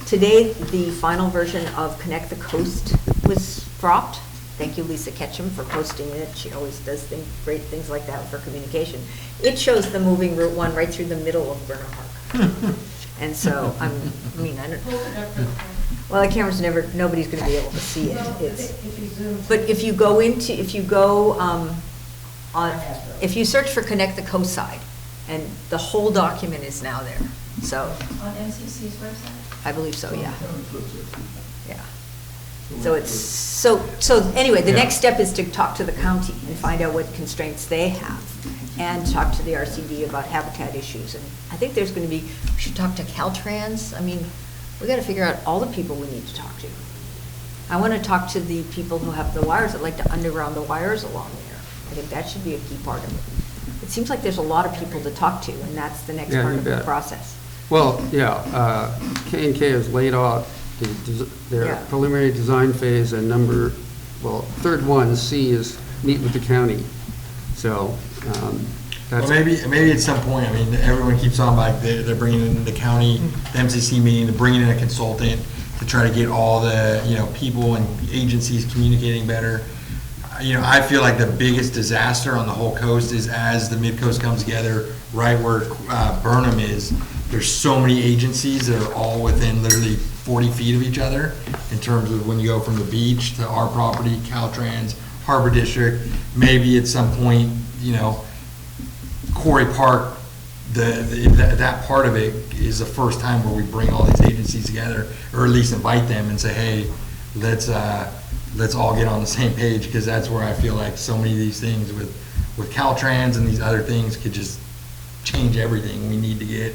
today, the final version of Connect the Coast was dropped. Thank you, Lisa Ketchum, for posting it. She always does great things like that for communication. It shows the moving Route 1 right through the middle of Burnham Park. And so, I don't, well, the camera's nobody's going to be able to see it. But if you search for Connect the Coast Side, and the whole document is now there, so. On MCC's website? I believe so, yeah. Yeah. So anyway, the next step is to talk to the county and find out what constraints they have, and talk to the RCD about habitat issues. And I think there's going to be, we should talk to Caltrans. I mean, we got to figure out all the people we need to talk to. I want to talk to the people who have the wires, that like to underground the wires along there. I think that should be a key part of it. It seems like there's a lot of people to talk to, and that's the next part of the process. Well, yeah, K&K has laid off their preliminary design phase, and third one, C, is meet with the county. So that's. Well, maybe at some point, I mean, everyone keeps on like they're bringing in the county, the MCC meeting, they're bringing in a consultant to try to get all the, people and agencies communicating better. I feel like the biggest disaster on the whole coast is as the mid-coast comes together, right where Burnham is, there's so many agencies that are all within literally 40 feet of each other in terms of when you go from the beach to our property, Caltrans, Harbor District, maybe at some point, Quarry Park, that part of it is the first time where we bring all these agencies together, or at least invite them and say, hey, let's all get on the same page, because that's where I feel like so many of these things with Caltrans and these other things could just change everything. We need to get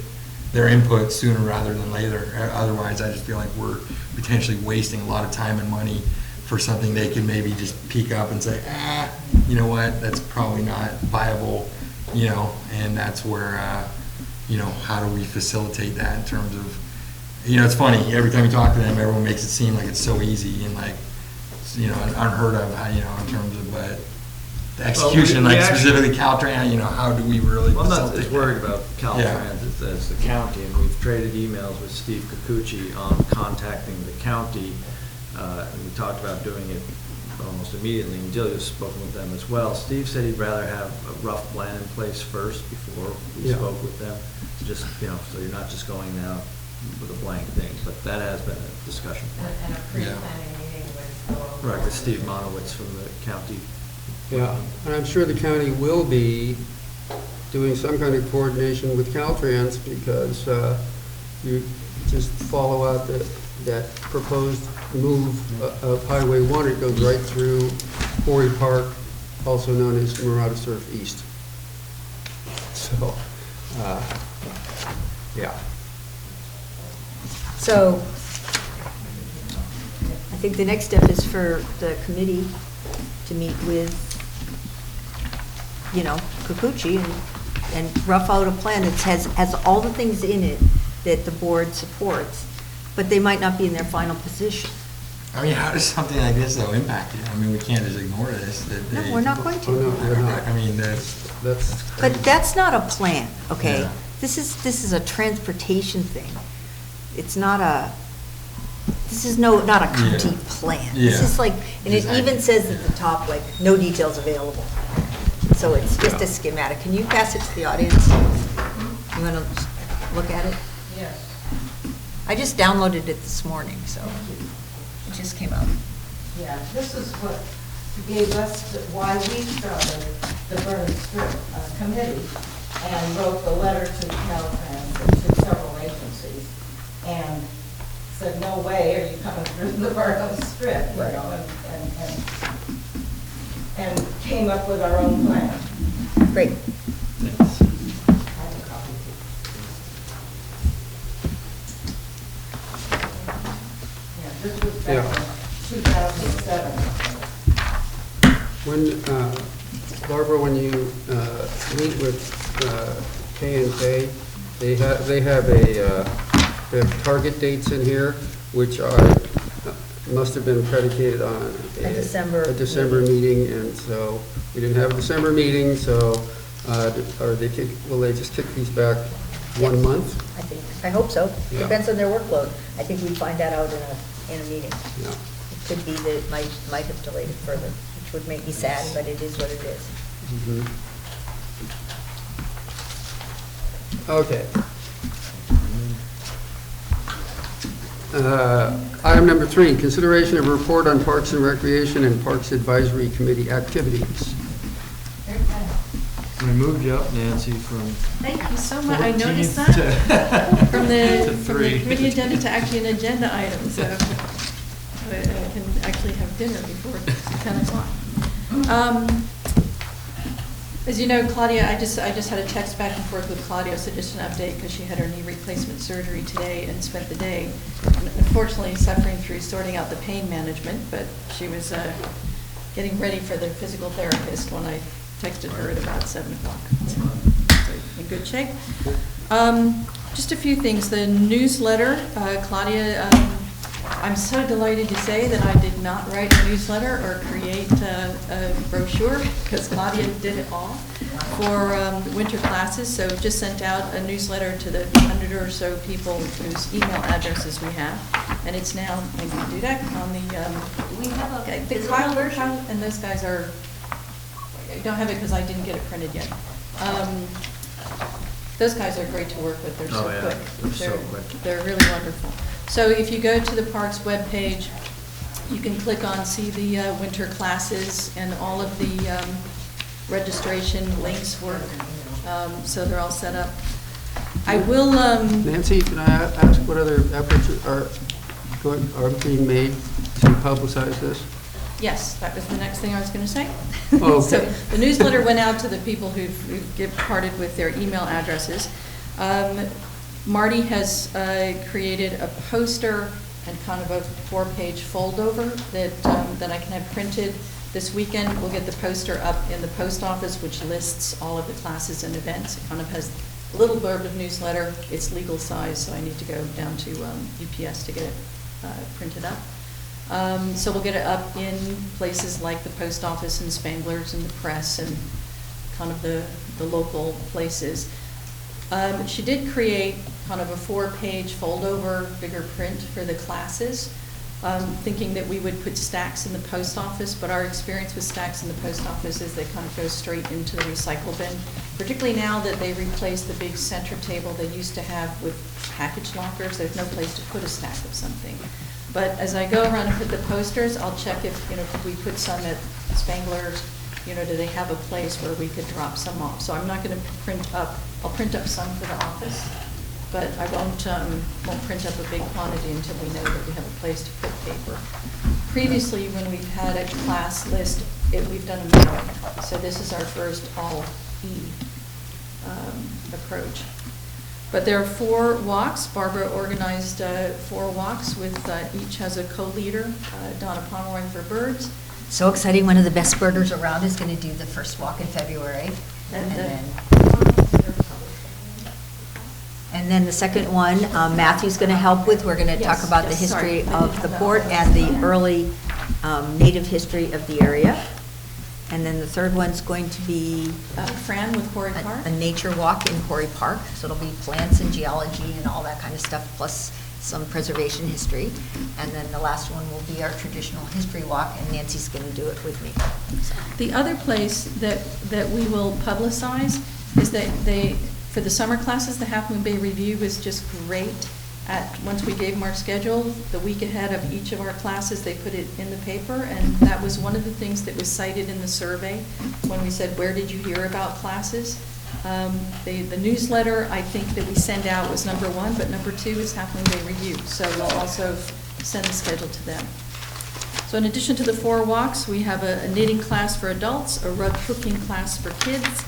their input sooner rather than later. Otherwise, I just feel like we're potentially wasting a lot of time and money for something they could maybe just peek up and say, you know what, that's probably not viable, and that's where, how do we facilitate that in terms of, it's funny, every time you talk to them, everyone makes it seem like it's so easy and like, unheard of, in terms of, but the execution, specifically Caltrans, how do we really Well, I'm not facilitate as worried that? about Caltrans as the county, and we've traded emails with Steve Kikuchi on contacting the county, and we talked about doing it almost immediately, and Delia's spoken with them as well. Steve said he'd rather have a rough plan in place first before we spoke with them, just, so you're not just going out with a blank thing, but that has been a discussion. And a pre-planning meeting with. Right, with Steve Monowitz from the county. Yeah, and I'm sure the county will be doing some kind of coordination with Caltrans, because you just follow out that proposed move of Highway 1, it goes right through Quarry Park, also known as Marauder Surf East. So, yeah. So, I think the next step is for the committee to meet with, Kikuchi and rough out a plan that has all the things in it that the board supports, but they might not be in their final position. I mean, how does something like this, though, impact you? I mean, we can't just ignore this. No, we're not going to. Oh, no, we're not. I mean, that's. But that's not a plan, okay? Yeah. This is a transportation thing. It's not a, not a county plan. This is like, and it even says at the top, like, no details available. So it's just a schematic. Can you pass it to the audience? You want to look at it? Yes. I just downloaded it this morning, so it just came out. Yeah, this is what gave us, why we started the Burn Strip Committee and wrote the letter to Caltrans and to several agencies and said, no way are you coming through the Burnham Strip, you know, and came up with our own plan. Great. Yeah, this was back Yeah. in 2007. When, Barbara, when you meet with K&K, they have target dates in here, which must have been predicated on A December a December meeting, and so we didn't have a December meeting, so will they just kick these back 1 month? I think, I hope so. Yeah. Depends on their workload. I think we'd find that out in a meeting. Yeah. It could be that it might have delayed it further, which would make me sad, but it is what it is. Mhm. Okay. Item number 3, consideration of a report on Parks and Recreation and Parks Advisory Committee activities. We moved you up, Nancy, from Thank you so much. I 14th noticed that from to the 3. committee agenda to actually an agenda item, so I can actually have dinner before 10 o'clock. As you know, Claudia, I just had a text back and forth with Claudia, so just an update, because she had her knee replacement surgery today and spent the day, unfortunately, suffering through sorting out the pain management, but she was getting ready for the physical therapist when I texted her at about 7 o'clock. So in good shape. Just a few things. The newsletter, Claudia, I'm so delighted to say that I did not write a newsletter or create a brochure, because Claudia did it all for winter classes. So just sent out a newsletter to the 100 or so people whose email addresses we have. And it's now, maybe do that on the, We have a the Kyle version, and those guys are, I don't have it because I didn't get it printed yet. Those guys are great to work with. They're so Oh, yeah. quick. They're so quick. They're really wonderful. So if you go to the Parks webpage, you can click on see the winter classes, and all of the registration links work. So they're all set up. I will. Nancy, can I ask what other efforts are being made to publicize this? Yes, that was the next thing I was going to say. Oh, okay. So the newsletter went out to the people who've parted with their email addresses. Marty has created a poster and kind of a 4-page foldover that I can have printed this weekend. We'll get the poster up in the post office, which lists all of the classes and events. It kind of has a little blurb of newsletter. It's legal size, so I need to go down to UPS to get it printed up. So we'll get it up in places like the post office and Spangler's and the press and kind of the local places. She did create kind of a 4-page foldover, bigger print for the classes, thinking that we would put stacks in the post office, but our experience with stacks in the post office is they kind of go straight into the recycle bin, particularly now that they replaced the big center table they used to have with package lockers. There's no place to put a stack of something. But as I go around and put the posters, I'll check if we put some at Spangler's, do they have a place where we could drop some off? So I'm not going to I'll print up some for the office, but I won't print up a big quantity until we know that we have a place to put paper. Previously, when we've had a class list, we've done a mailing. So this is our first all approach. But there are 4 walks. Barbara organized 4 walks with each has a co-leader, Donna Pomeroy for birds. So exciting, one of the best birders around is going to do the first walk in February. And then the second one, Matthew's going to help with. We're going to talk about the history of the port and the early native history of the area. And then the third one's going to be Fran with Quarry Park. A nature walk in Quarry Park. So it'll be plants and geology and all that kind of stuff, plus some preservation history. And then the last one will be our traditional history walk, and Nancy's going to do it with me. So. The other place that we will publicize is that For the summer classes, the Half Moon Bay Review was just great. Once we gave them our schedule, the week ahead of each of our classes, they put it in the paper, and that was one of the things that was cited in the survey when we said, where did you hear about classes? The newsletter, I think, that we send out was number 1, but number 2 is Half Moon Bay Review, so we'll also send the schedule to them. So in addition to the 4 walks, we have a knitting class for adults, a rug cooking class for kids,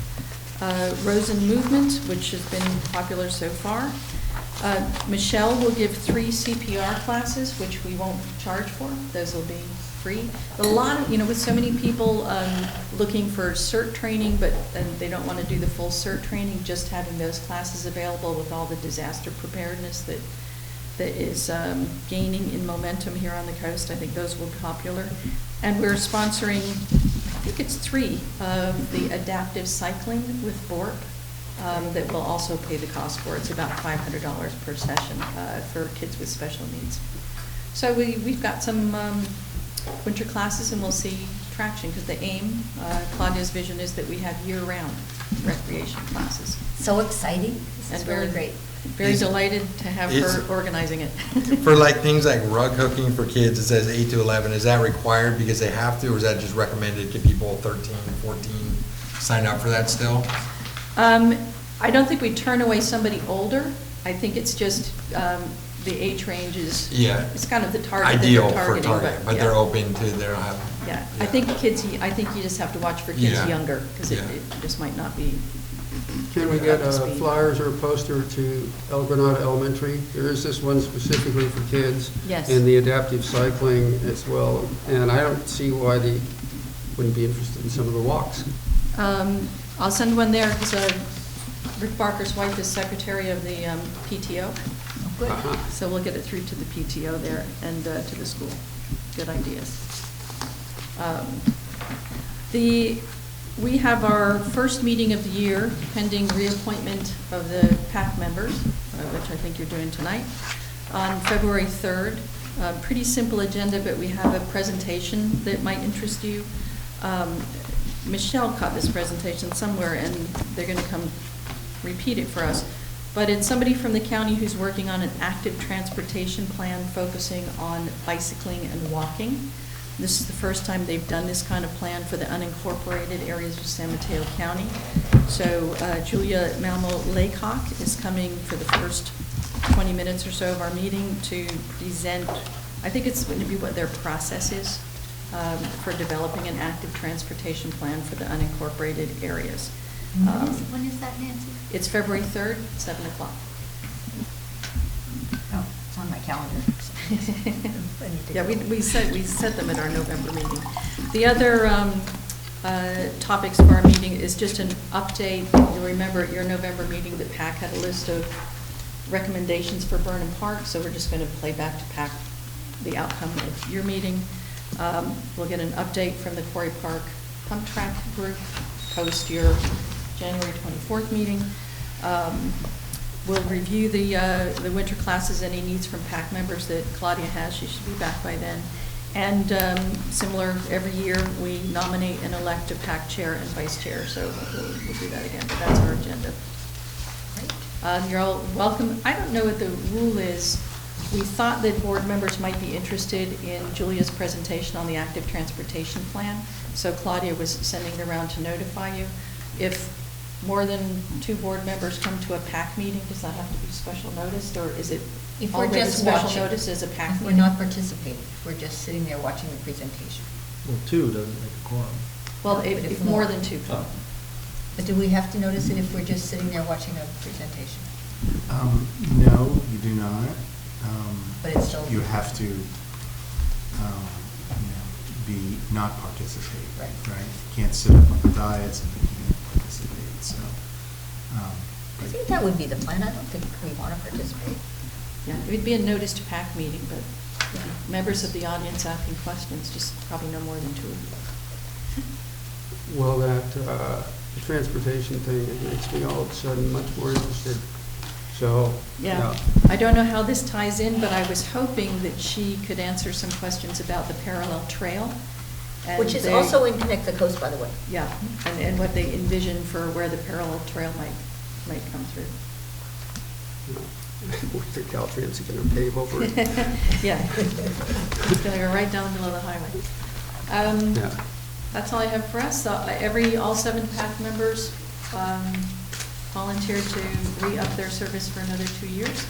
Rosen Movement, which has been popular so far. Michelle will give 3 CPR classes, which we won't charge for. Those will be free. A lot of, with so many people looking for CERT training, but then they don't want to do the full CERT training, just having those classes available with all the disaster preparedness that is gaining in momentum here on the coast. I think those will be popular. And we're sponsoring, I think it's 3 of the adaptive cycling with BORP. That will also pay the cost for. It's about $500 per session for kids with special needs. So we've got some winter classes, and we'll see traction, because the aim, Claudia's vision, is that we have year-round recreation classes. So exciting. This is really great. Very delighted to have her organizing it. For like things like rug hooking for kids, it says 8 to 11. Is that required because they have to, or is that just recommended? Can people 13, 14 sign up for that still? I don't think we turn away somebody older. I think it's just the age range is, it's kind of the target ideal that they're targeting. For target, but they're open to, they don't have. Yeah, I think you just have to watch for kids younger, because it just might not be. Can we get flyers or a poster to El Granada Elementary? There is this one specifically for kids. Yes. And the adaptive cycling as well. And I don't see why they wouldn't be interested in some of the walks. I'll send one there, because Rick Barker's wife is secretary of the PTO. Good. So we'll get it through to the PTO there and to the school. Good ideas. We have our first meeting of the year, pending reappointment of the PAC members, which I think you're doing tonight, on February 3rd. Pretty simple agenda, but we have a presentation that might interest you. Michelle caught this presentation somewhere, and they're going to come repeat it for us. But it's somebody from the county who's working on an active transportation plan focusing on bicycling and walking. This is the first time they've done this kind of plan for the unincorporated areas of San Mateo County. So Julia Malmo-Laycock is coming for the first 20 minutes or so of our meeting to present, I think it's going to be what their process is for developing an active transportation plan for the unincorporated areas. When is that, Nancy? It's February 3rd, 7 o'clock. Oh, it's on my calendar. Yeah, we set them at our November meeting. The other topics for our meeting is just an update. You'll remember at your November meeting that PAC had a list of recommendations for Burnham Park, so we're just going to play back to PAC the outcome of your meeting. We'll get an update from the Quarry Park Pump Track Group post your January 24th meeting. We'll review the winter classes, any needs from PAC members that Claudia has. She should be back by then. And similar, every year we nominate and elect a PAC chair and vice chair, so we'll do that again, but that's our agenda. You're all welcome. I don't know what the rule is. We thought that board members might be interested in Julia's presentation on the active transportation plan, so Claudia was sending it around to notify you. If more than 2 board members come to a PAC meeting, does that have to be special noticed, or is it If we're already just special watching, notice as a PAC if meeting? we're not participating, we're just sitting there watching the presentation. Well, 2 doesn't make a quorum. Well, if more than 2 come. But do we have to notice it if we're just sitting there watching a presentation? No, you do not. But it's still. You have to, be not participate. Right. Right? You can't sit up on the dais and you can't participate, so. I think that would be the plan. I don't think we want to participate. Yeah, it would be a notice to PAC meeting, but members of the audience asking questions, just probably no more than 2 of you. Well, that transportation thing, it makes me all of a sudden much more interested. So, Yeah, I don't know how this ties in, but I was hoping that she could answer some questions about the parallel trail. and Which is they- also in Connect the Coast, by the way. Yeah, and what they envision for where the parallel trail might might come through. The Caltrans are going to pave over it. Yeah. It's going to go right down the middle of the highway. Yeah. That's all I have for us. All 7 PAC members volunteered to re-up their service for another 2 years,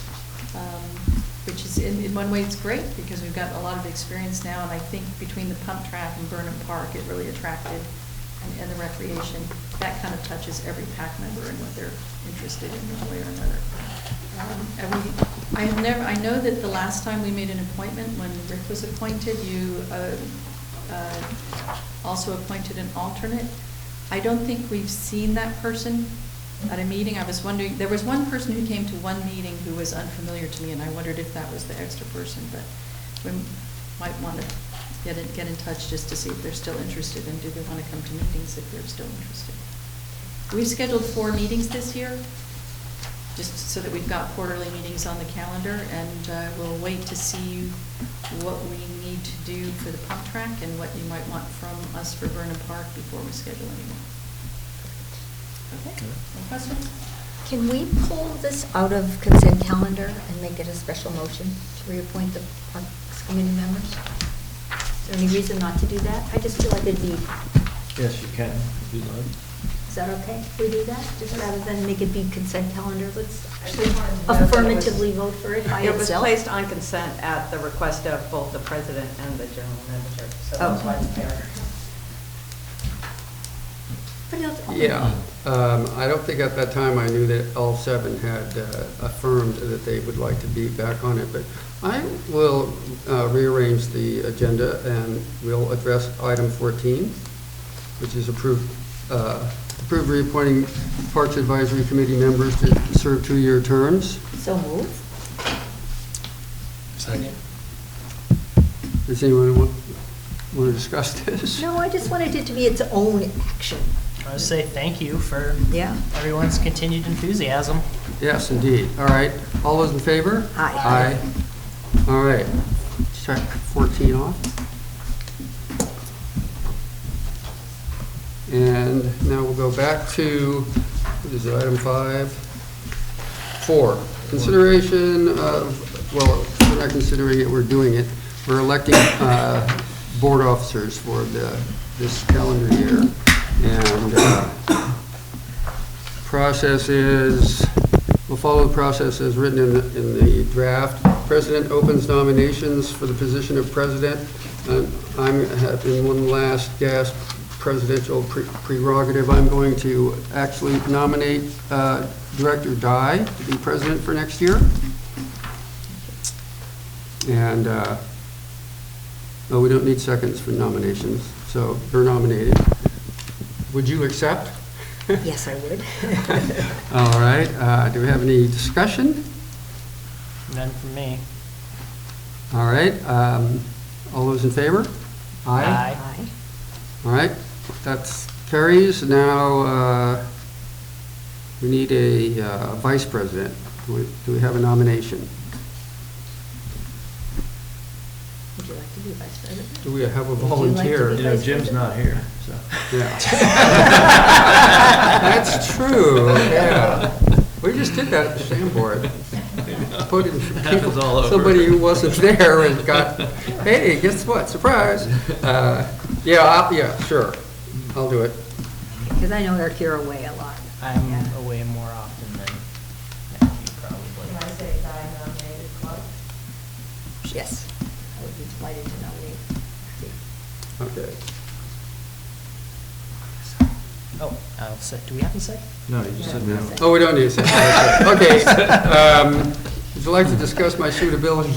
which is, in one way, it's great because we've got a lot of experience now, and I think between the pump track and Burnham Park, it really attracted, and the recreation, that kind of touches every PAC member and what they're interested in one way or another. I know that the last time we made an appointment, when Rick was appointed, you also appointed an alternate. I don't think we've seen that person at a meeting. I was wondering, there was one person who came to one meeting who was unfamiliar to me, and I wondered if that was the extra person, but we might want to get in touch just to see if they're still interested, and do they want to come to meetings if they're still interested. We've scheduled 4 meetings this year, just so that we've got quarterly meetings on the calendar, and we'll wait to see what we need to do for the pump track and what you might want from us for Burnham Park before we schedule any more. Okay, any questions? Can we pull this out of consent calendar and make it a special motion to reappoint the Parks Committee members? Is there any reason not to do that? I just feel like it'd be, Yes, you can, if you like. is that okay if we do that? Just rather than make it be consent calendar, let's actually affirmatively vote for it by It was itself? placed on consent at the request of both the president and the general manager, so Oh. that's why it's there. Yeah, I don't think at that time I knew that all 7 had affirmed that they would like to be back on it, but I will rearrange the agenda and we'll address item 14, which is approve reappointing Parks Advisory Committee members to serve 2-year terms. So move. Second. Does anyone want to discuss this? No, I just wanted it to be its own action. I want to say thank you for Yeah. everyone's continued enthusiasm. Yes, indeed. All right. All those in favor? Aye. Aye. All right. Check 14 off. And now we'll go back to, what is it, item 5? 4, consideration of, well, we're not considering it, we're doing it. We're electing board officers for this calendar year. And process is, we'll follow the process as written in the draft. President opens nominations for the position of president. I'm in one last gasp presidential prerogative. I'm going to actually nominate Director Dye to be president for next year. And no, we don't need seconds for nominations, so you're nominated. Would you accept? Yes, I would. All right. Do we have any discussion? None from me. All right. All those in favor? Aye. Aye. All right. That's carries. Now we need a vice president. Do we have a nomination? Would you like to be vice president? Do we have a Would you like to volunteer? be You know, vice Jim's president? not here, so. Yeah. That's true, yeah. We just did that at the sand board. Put in Happens all over. somebody who wasn't there and got, hey, guess what, surprise. Yeah, sure, I'll do it. Because I know you're away a lot. I'm Yeah. away more often than Matthew probably. Can I say that I nominated Club? Yes, I would be delighted to nominate. Okay. Oh, do we have a second? No, you just said no. Oh, we don't need a second. Okay, would you like to discuss my suitability?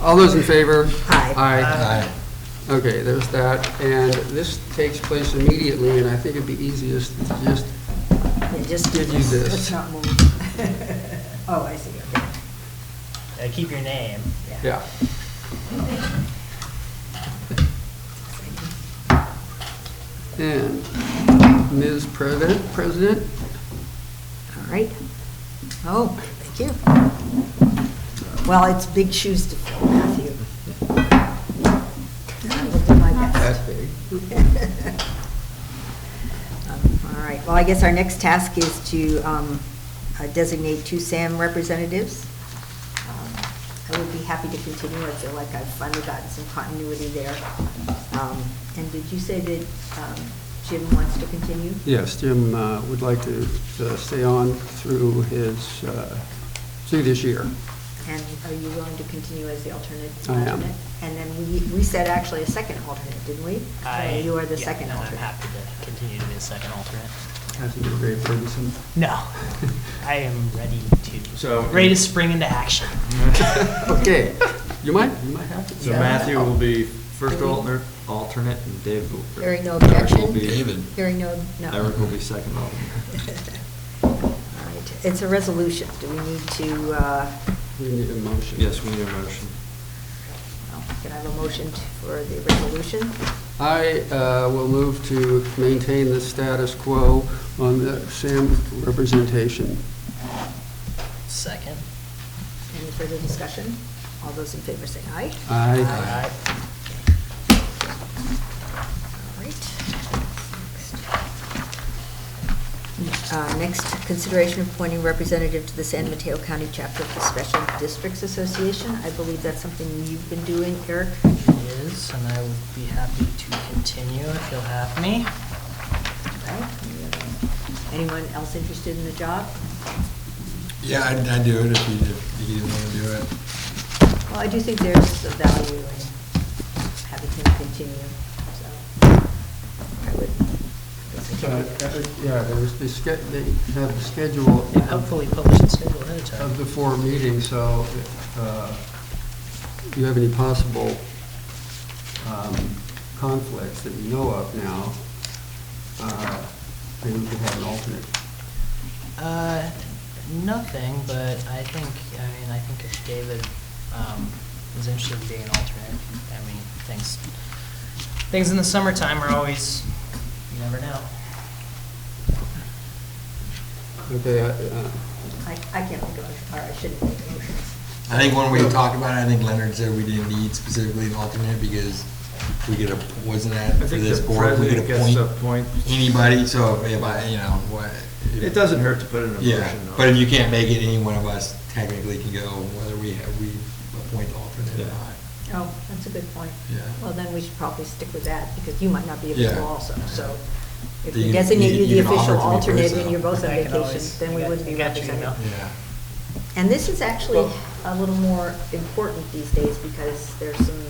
All those in favor? Aye. Aye. Okay, there's that, and this takes place immediately, and I think it'd be easiest to just Yeah, just do give you this. this. Let's not move. Oh, I see, okay. Keep your name. Yeah. And Ms. President? All right. Oh, thank you. Well, it's big shoes to fill, Matthew. I will do my best. That's big. All All right, well, I guess our next task is to designate 2 SAM representatives. I would be happy to continue. I feel like I've finally gotten some continuity there. And did you say that Jim wants to continue? Yes, Jim would like to stay on through through this year. And are you willing to continue as the alternate? I am. And then we said actually a second alternate, didn't we? You are the second I'm alternate. happy to continue to be the second alternate. Hasn't been very burdensome. No, I am ready So- ready to spring into action. Okay, you might have to. So Matthew will be first alternate, and Dave will. Hearing no Eric will objection? be- David. Hearing no. Eric will be second alternate. All right, it's a resolution. Do we need to, We need a motion. Yes, we need a motion. can I have a motion for the resolution? I will move to maintain the status quo on the SAM representation. Second. Any further discussion? All those in favor say aye. Aye. Aye. All right. Next, consideration of appointing representative to the San Mateo County Chapter of the Special Districts Association. I believe that's something you've been doing, Eric? It is, and I would be happy to continue if you'll have me. Okay. Anyone else interested in the job? Yeah, I'd do it if you didn't want to do it. Well, I do think there's a value in having him continue, so I would. Yeah, there was they have the schedule Yeah, hopefully publish the schedule ahead of time. of the 4 meetings, so if you have any possible conflicts that you know of now, maybe we could have an alternate. Nothing, but I think if David is interested in being an alternate, I mean, things in the summertime are always, you never know. Okay, I can't think of, or I shouldn't make a motion. I think when we talked about it, I think Leonard said we didn't need specifically an alternate because we could have, wasn't that I for think this the board, we could president gets to appoint appoint. anybody, so if I, what. It doesn't hurt to put in a motion. Yeah, though. but if you can't make it, any one of us technically can go, whether we appoint the alternate or Yeah. not. Oh, that's a good point. Yeah. Well, then we should probably stick with that, because you might not be Yeah. available also, so if You we can- designate you the you can offer official it to me alternate first, and though. you're both on I can vacation, always- then we wouldn't be I got your represented. email. Yeah. And this is actually a little more important these days, because there's some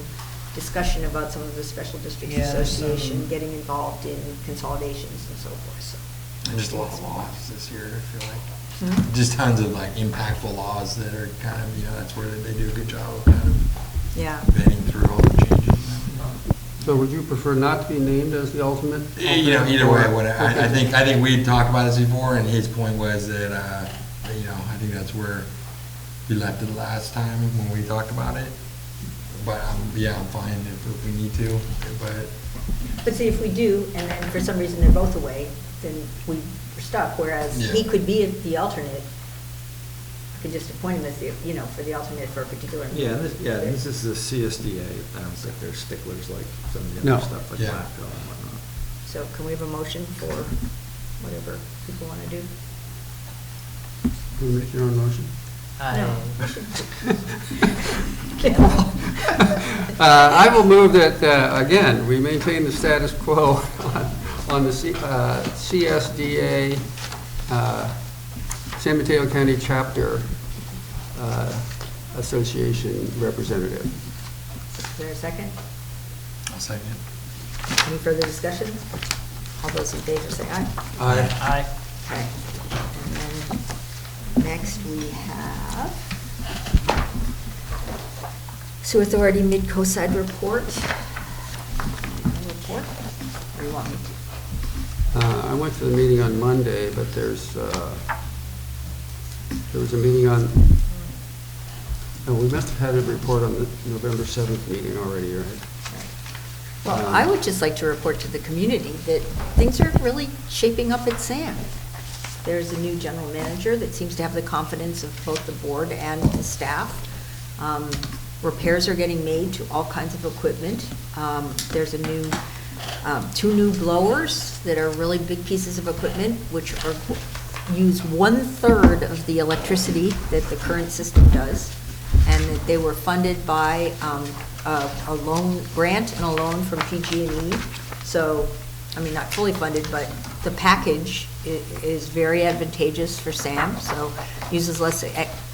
discussion about some of the special districts Yeah, there's association some- getting involved in consolidations and so forth, so. And just a lot of laws this year, I feel like. Hmm? Just tons of like impactful laws that are kind of, that's where they do a good job of kind of Yeah. vetting through all the changes. so would you prefer not to be named as the ultimate? Either way, Okay. I think we talked about this before, and his point was that, I think that's where we left it last time when we talked about it. But, I'm fine if we need to, but. But see, if we do, and then for some reason they're both away, then we're stuck, whereas he Yeah. could be the alternate. I could just appoint him as the, for the alternate for a particular. This is the CSDA. I don't think they're sticklers like some of the No. other stuff like Yeah. Blacktop and whatnot. So can we have a motion for whatever people want to do? You make your own motion. I will move that, again, we maintain the status quo on the CSDA, San Mateo County Chapter Association representative. Is there a second? I'll second. Any further discussion? All those in favor say aye. Aye. Aye. Okay. And then next we have Sewer Authority Mid-Coast report. Report? Or you want me to? I went to the meeting on Monday, but there was a meeting on, we must have had a report on the November 7th meeting already, right? Well, I would just like to report to the community that things are really shaping up at SAM. There's a new general manager that seems to have the confidence of both the board and the staff. Repairs are getting made to all kinds of equipment. There's a new 2 new blowers that are really big pieces of equipment, which are, use 1/3 of the electricity that the current system does, and that they were funded by a loan, grant and a loan from PG&E. So, I mean, not fully funded, but the package is very advantageous for Sam, so uses less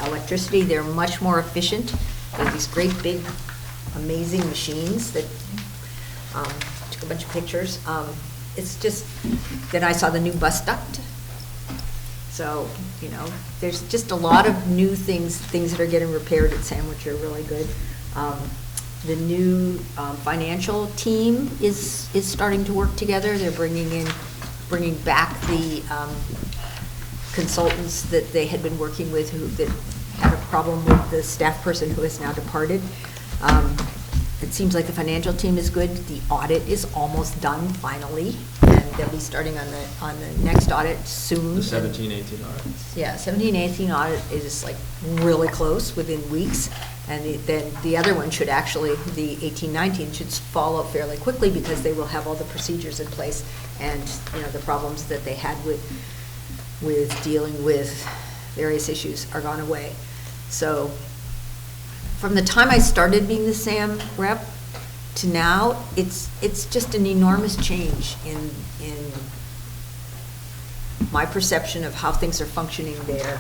electricity. They're much more efficient. They have these great big amazing machines that, took a bunch of pictures. It's just, then I saw the new bus duct. So, you know, there's just a lot of new things that are getting repaired at Sam, which are really good. The new financial team is starting to work together. They're bringing back the consultants that they had been working with that had a problem with the staff person who has now departed. It seems like the financial team is good. The audit is almost done finally, and they'll be starting on the next audit soon. The 17-18 audit. Yeah, 17-18 audit is like really close, within weeks. And then the other one should actually, the 18-19 should follow fairly quickly, because they will have all the procedures in place, and, you know, the problems that they had with dealing with various issues are gone away. So from the time I started being the SAM rep to now, it's just an enormous change in my perception of how things are functioning there,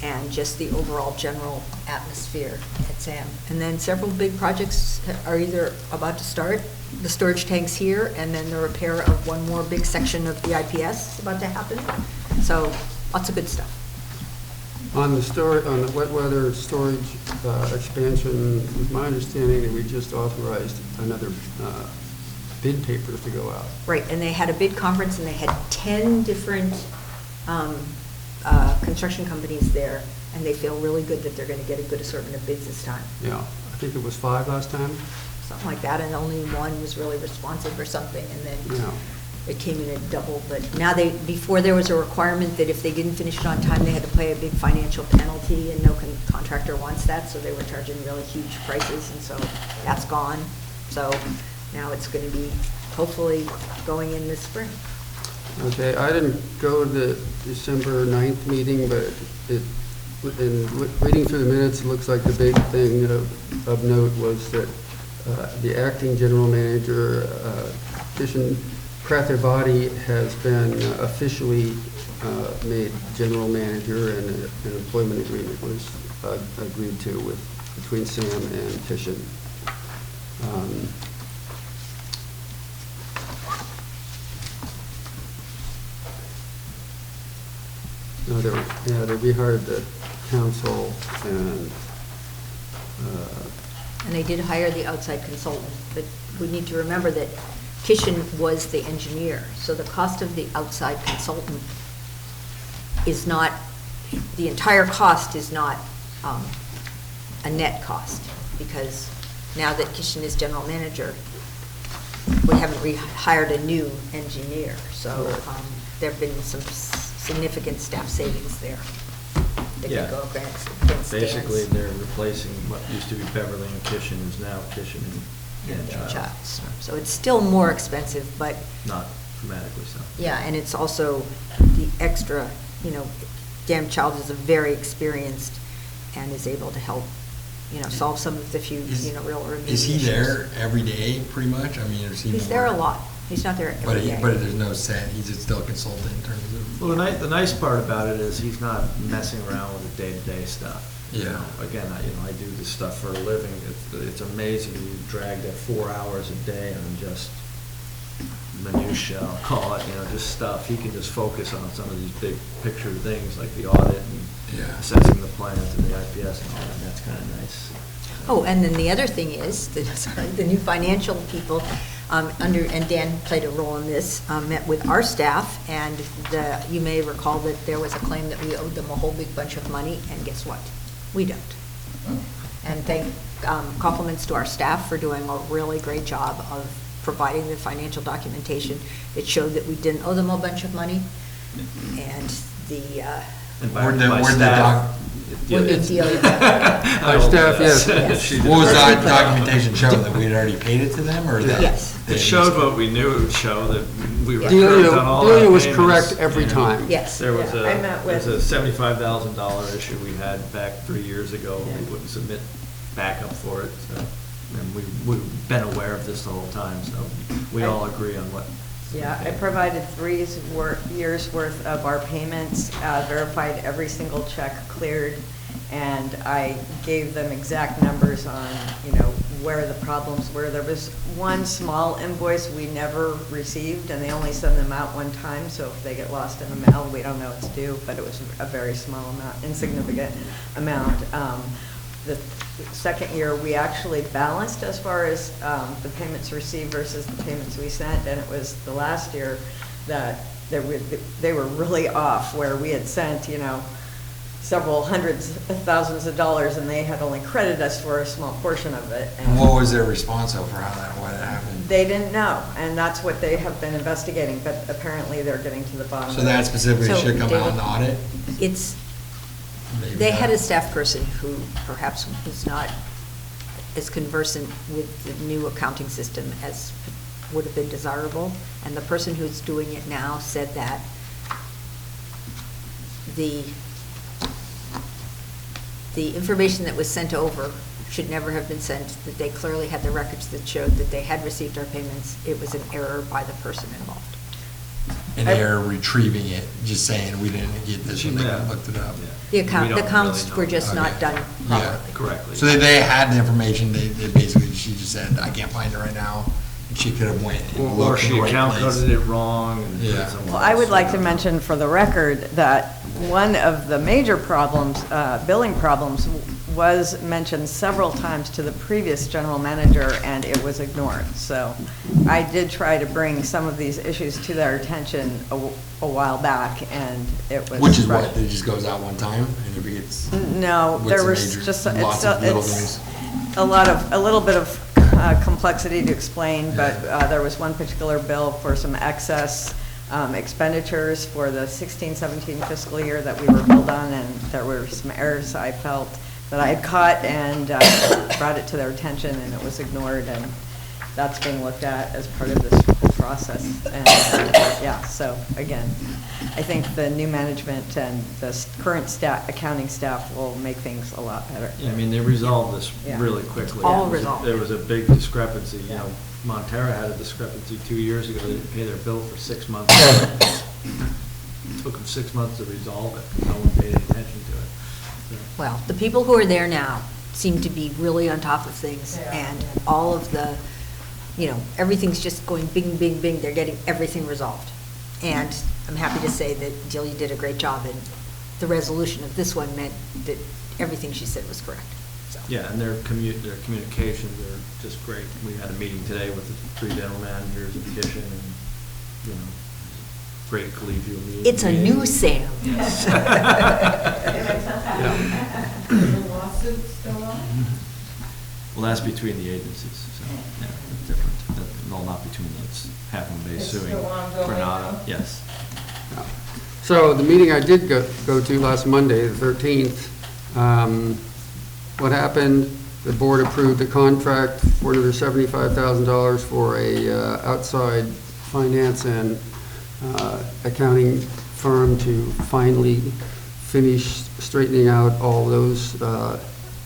and just the overall general atmosphere at SAM. And then several big projects are either about to start, the storage tanks here, and then the repair of one more big section of the IPS is about to happen. So lots of good stuff. On the wet weather storage expansion, it was my understanding that we just authorized another bid papers to go out. Right, and they had a bid conference, and they had 10 different construction companies there, and they feel really good that they're going to get a good assortment of bids this time. Yeah, I think it was 5 last time. Something like that, and only one was really responsive or something, and then Yeah. it came in at double. But now before there was a requirement that if they didn't finish it on time, they had to pay a big financial penalty, and no contractor wants that, so they were charging really huge prices, and so that's gone. So now it's going to be hopefully going in this spring. Okay, I didn't go to the December 9th meeting, but in reading through the minutes, it looks like the big thing of note was that the acting general manager, Kishan Prathabadi, has been officially made general manager, and an employment agreement was agreed to between Sam and Kishan. No, they rehired the council, and they did hire the outside consultant, but we need to remember that Kishan was the engineer, so the cost of the outside consultant is not, the entire cost is not a net cost, because now that Kishan is general manager, we haven't rehired a new engineer, so there have been some significant staff savings there. They Yeah. could go against Basically, Dan's. they're replacing what used to be Beverly and Kishan is now Kishan and Childs. Childs. So it's still more expensive, but Not dramatically so. yeah, and it's also the extra, you know, Dan Childs is a very experienced and is able to help, you know, solve some of the few, you know, real remedial Is he issues. there every day, pretty much? I mean, or is he He's more- there a lot. He's not there every day. But there's no set, he's just still a consultant in terms of. Well, the nice part about it is he's not messing around with the day-to-day stuff. You Yeah. know, again, I do this stuff for a living. It's amazing you drag that 4 hours a day on just minutia, I'll call it, you know, just stuff. He can just focus on some of these big picture things like the audit and assessing the plans and the IPS and all that, and that's kind of nice. Oh, and then the other thing is, the new financial people, and Dan played a role in this, met with our staff, and you may recall that there was a claim that we owed them a whole big bunch of money, and guess what? We don't. And compliments to our staff for doing a really great job of providing the financial documentation that showed that we didn't owe them a bunch of money, and the. And by staff, When Delia. Our staff, yes. What was that documentation show, that we had already paid it to them, or that? Yes. It showed what we knew it would show, that we were current on all our Delia was payments, correct every and time. Yes. There was Yeah, I met there was a with- $75,000 issue we had back 3 years ago. We wouldn't submit backup for it, so, and we've been aware of this the whole time, so we all agree on what. Yeah, I provided 3 years' worth of our payments, verified every single check cleared, and I gave them exact numbers on, where the problems were. There was one small invoice we never received, and they only send them out one time, so if they get lost in the mail, we don't know it's due, but it was a very small amount, insignificant amount. The second year, we actually balanced as far as the payments received versus the payments we sent, and it was the last year that they were really off, where we had sent, several hundreds of thousands of dollars, and they had only credited us for a small portion of it. And what was their response for why that happened? They didn't know, and that's what they have been investigating, but apparently they're getting to the bottom of it. So that specifically So, should come out in David, the audit? They had a staff person who perhaps was not as conversant with the new accounting system as would have been desirable, and the person who's doing it now said that the information that was sent over should never have been sent, that they clearly had the records that showed that they had received our payments. It was an error by the person involved. And they're retrieving it, just saying, we didn't get this when they looked it up. The accounts were just not done properly. Correctly. So they had the information, they basically, she just said, I can't find it right now, and she could have went and Or looked in she the right account place. coded it wrong. And did Yeah. somewhere Well, I would else. like to mention for the record that one of the major problems, billing problems, was mentioned several times to the previous general manager, and it was ignored. So I did try to bring some of these issues to their attention a while back, and it was. Which is what, it just goes out one time, and it gets. No, what's there the was major- just, lots of little it's things. a little bit of complexity to explain, but there was one particular bill for some excess expenditures for the 16-17 fiscal year that we were billed on, and there were some errors I felt that I had caught, and brought it to their attention, and it was ignored, and that's being looked at as part of this whole process. And, yeah, so again, I think the new management and the current accounting staff will make things a lot better. Yeah, I mean, they resolved this Yeah. really quickly. All There was a- resolved. There was a big discrepancy, Montera had a discrepancy 2 years ago, they didn't pay their bill for 6 months. It took them 6 months to resolve it, no one paid any attention to it. Well, the people who are there now seem to be really on top of things, and all of the, everything's just going bing, bing, bing, they're getting everything resolved. And I'm happy to say that Delia did a great job, and the resolution of this one meant that everything she said was correct. So. Yeah, and their communications are just great. We had a meeting today with the 3 general managers of addition, and, great collegial meeting. It's a new Sam. Yes. Is the lawsuit still on? Well, that's between the agencies, so, yeah, it's different. No, not between them, it's half of them It's suing still ongoing Granada, now? yes. So the meeting I did go to last Monday, the 13th, what happened, the board approved the contract for another $75,000 for a outside finance and accounting firm to finally finish straightening out all those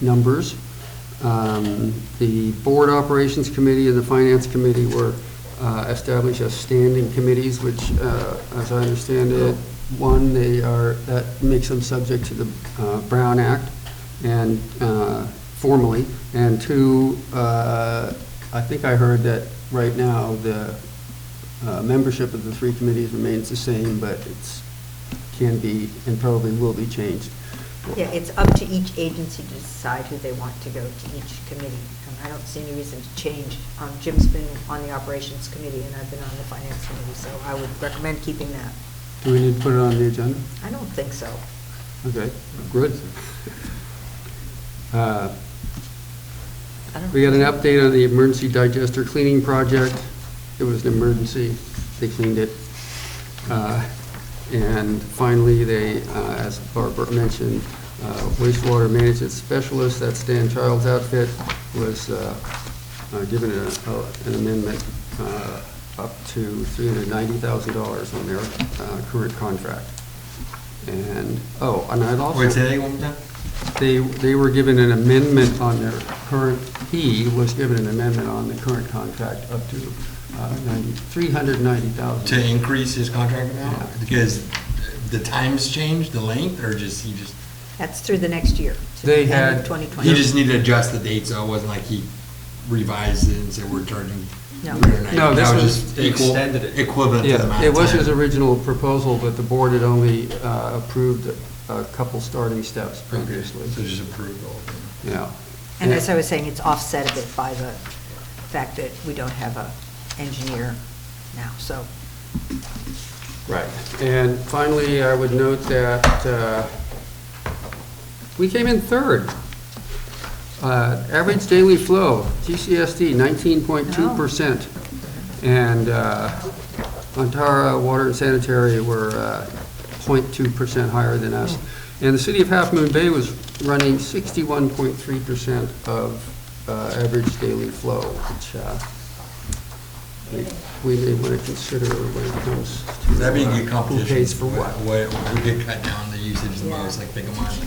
numbers. The board operations committee and the finance committee were established as standing committees, which, as I understand it, one, that makes them subject to the Brown Act, and formally, and two, I think I heard that right now the membership of the 3 committees remains the same, but can be and probably will be changed. Yeah, it's up to each agency to decide who they want to go to each committee, and I don't see any reason to change. Jim's been on the operations committee, and I've been on the finance committee, so I would recommend keeping that. Do we need to put it on the agenda? I don't think so. Okay, good. We got an update on the emergency digester cleaning project. It was an emergency. They cleaned it. And finally, they, as Barbara mentioned, wastewater management specialist, that's Dan Child's outfit, was given an amendment up to $390,000 on their current contract. And I'd also... Wait, say that one more time? They were given an amendment on their current, he was given an amendment on the current contract up to $390,000. To increase his contract amount? Yeah. Because the times changed, the length, or just, he just, That's through the next year. to They the end of had- 2020. he just needed to adjust the date, so it wasn't like he revised it and said we're charging No. $390,000. No, this That was- just Extended it. equivalent to the amount Yeah, of it was time. his original proposal, but the board had only approved a couple starting steps previously. So just approved all of them. Yeah. And as I was saying, it's offset a bit by the fact that we don't have a engineer now, so. Right. And finally, I would note that we came in third. Average daily flow, GCSD, 19.2%. And Ontara Water and Sanitary were 0.2% higher than us. And the city of Half Moon Bay was running 61.3% of average daily flow, which we may want to consider when it comes to That'd be a good who competition. pays for what. Who did cut down the usage the Yeah. most, like pick a month.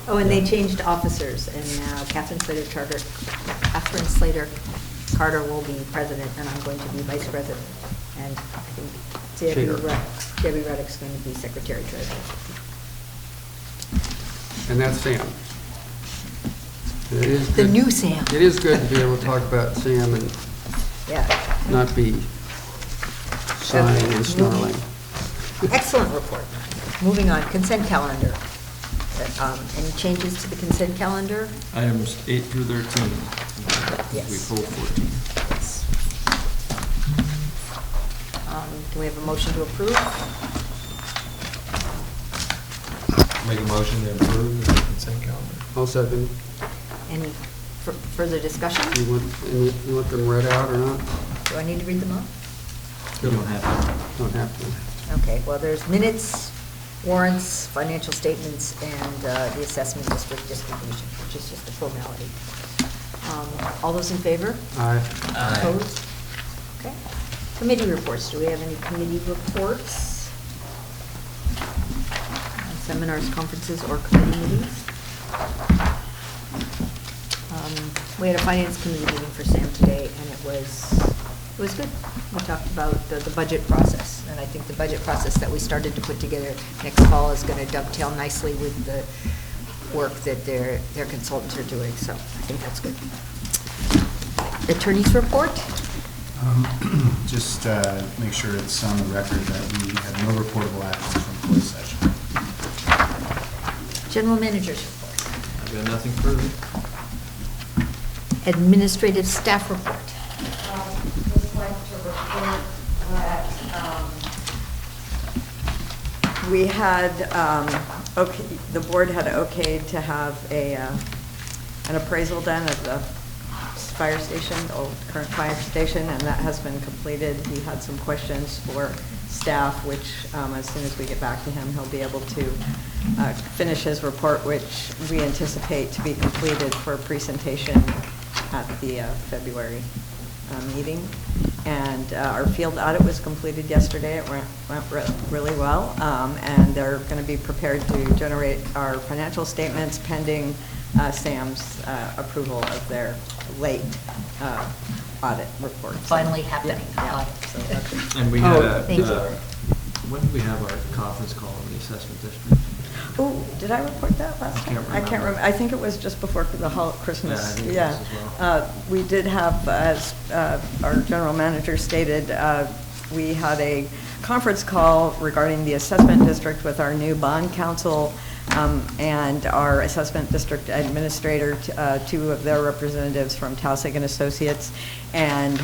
Oh, and they changed officers, and now Catherine Slater Carter will be president, and I'm going to be vice president. And I think Debbie Reddick's going to be secretary treasurer. And that's Sam. And it is The good- new Sam. It is good to be able to talk about Sam and Yeah. not be sighing and snarling. Excellent report. Moving on, consent calendar. Any changes to the consent calendar? Items 8 through 13. Yes. We pulled 14. Do we have a motion to approve? Make a motion to approve the consent calendar. I'll second. Any further discussion? You want them read out or not? Do I need to read them out? You don't have to. Don't have to. Okay, well, there's minutes, warrants, financial statements, and the assessment district distribution, which is just a formality. All those in favor? Aye. Opposed? Okay. Committee reports. Do we have any committee reports? Seminars, conferences, or committee meetings? We had a finance committee meeting for Sam today, and it was good. We talked about the budget process, and I think the budget process that we started to put together next fall is going to dovetail nicely with the work that their consultants are doing, so I think that's good. Attorney's report? Just make sure it's on the record that we had no reportable actions from closed session. General manager's report. I've got nothing further. Administrative staff report. Just like to report that we had, the board had okayed to have an appraisal done of the fire station, old current fire station, and that has been completed. He had some questions for staff, which as soon as we get back to him, he'll be able to finish his report, which we anticipate to be completed for presentation at the February meeting. And our field audit was completed yesterday. It went really well. And they're going to be prepared to generate our financial statements pending Sam's approval of their late audit report. Finally happening. Yeah. So that's- And we had thank you. when did we have our conference call in the assessment district? Oh, did I report that last time? I can't remember. I think it was just before the Christmas. Yeah, I think it Yeah. was as well. We did have, as our general manager stated, we had a conference call regarding the assessment district with our new bond counsel and our assessment district administrator, two of their representatives from Tausig and Associates, and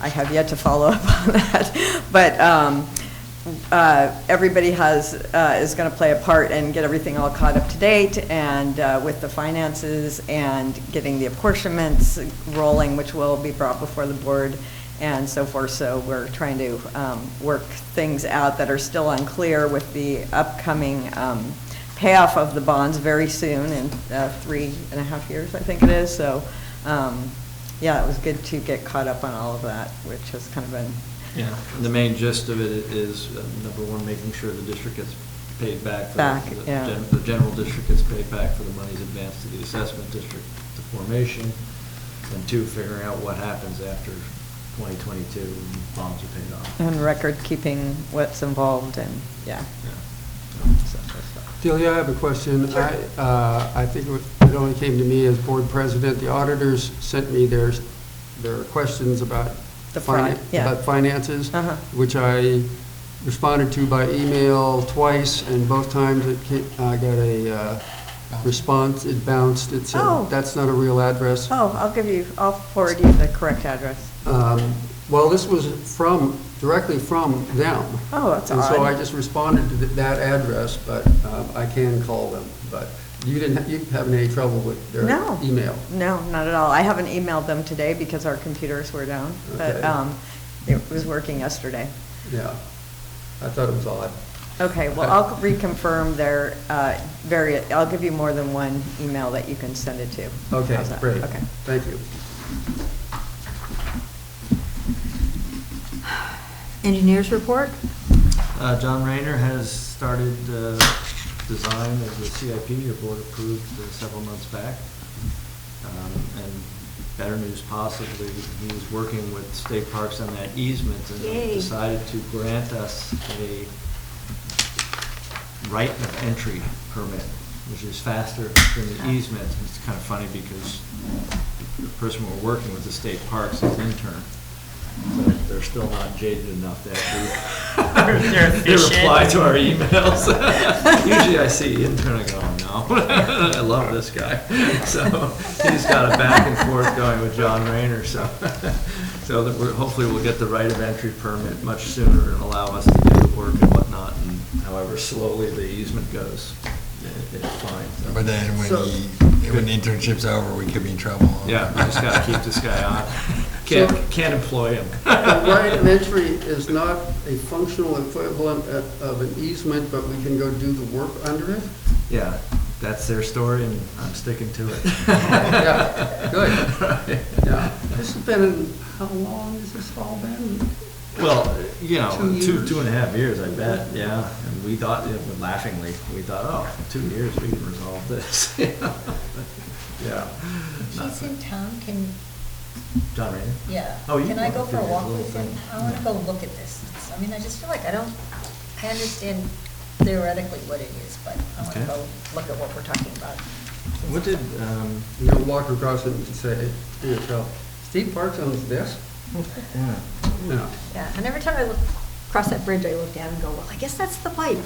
I have yet to follow up on that. But everybody is going to play a part and get everything all caught up to date, and with the finances and getting the apportionments rolling, which will be brought before the board and so forth. So we're trying to work things out that are still unclear with the upcoming payoff of the bonds very soon, in 3.5 years, I think it is. So, yeah, it was good to get caught up on all of that, which has kind of been. Yeah, and the main gist of it is, number one, making sure the district gets paid back. The general district gets paid back for the monies advanced to the assessment district to formation. And two, figuring out what happens after 2022 when bonds are paid off. And record keeping what's involved and, yeah. Delia, I have a question. I think it only came to me as board president. The auditors sent me their questions about about finances, which I responded to by email twice, and both times I got a response. It bounced. It said that's not a real address. Oh, I'll forward you the correct address. Well, this was directly from them. Oh, that's and odd. So I just responded to that address, but I can call them. But you haven't any trouble with their email? No, not at all. I haven't emailed them today because our computers were down, but it was working yesterday. Yeah, I thought it was odd. Okay, well, I'll reconfirm their I'll give you more than one email that you can send it to. Okay, great. Okay. Thank you. Engineers report? John Rayner has started design of the CIP your board approved several months back. And better news possibly, he was working with state parks on that easement and decided to grant us a right of entry permit, which is faster than the easement. It's kind of funny because the person we're working with, the state parks, is an intern. But they're still not jaded enough to actually they reply to our emails. Usually I see intern and go, oh, no, I love this guy. So he's got a back and forth going with John Rayner. So that hopefully we'll get the right of entry permit much sooner and allow us to do the work and whatnot. And however slowly the easement goes, it's fine. So. But then when the internship's over, we could be in trouble. Yeah, we just got to keep this guy on. Can't employ him. The right of entry is not a functional equivalent of an easement, but we can go do the work under it? Yeah, that's their story, and I'm sticking to it. Yeah, good. Yeah. This has been, how long has this all been? Well, 2.5 years, I bet, yeah. And we thought, laughingly, we thought, 2 years, we can resolve this. Yeah. He's in town, John Rayner? Yeah. Oh, can I go for a walk little with him? thing. I want to go look at this. I mean, I just feel like I understand theoretically what it is, but I want to go look at what we're talking about. What did, you'll walk across it and say to yourself, Steve Parks owns this? Yeah. Yeah, and every time I look across that bridge, I look down and go, well, I guess that's the pipe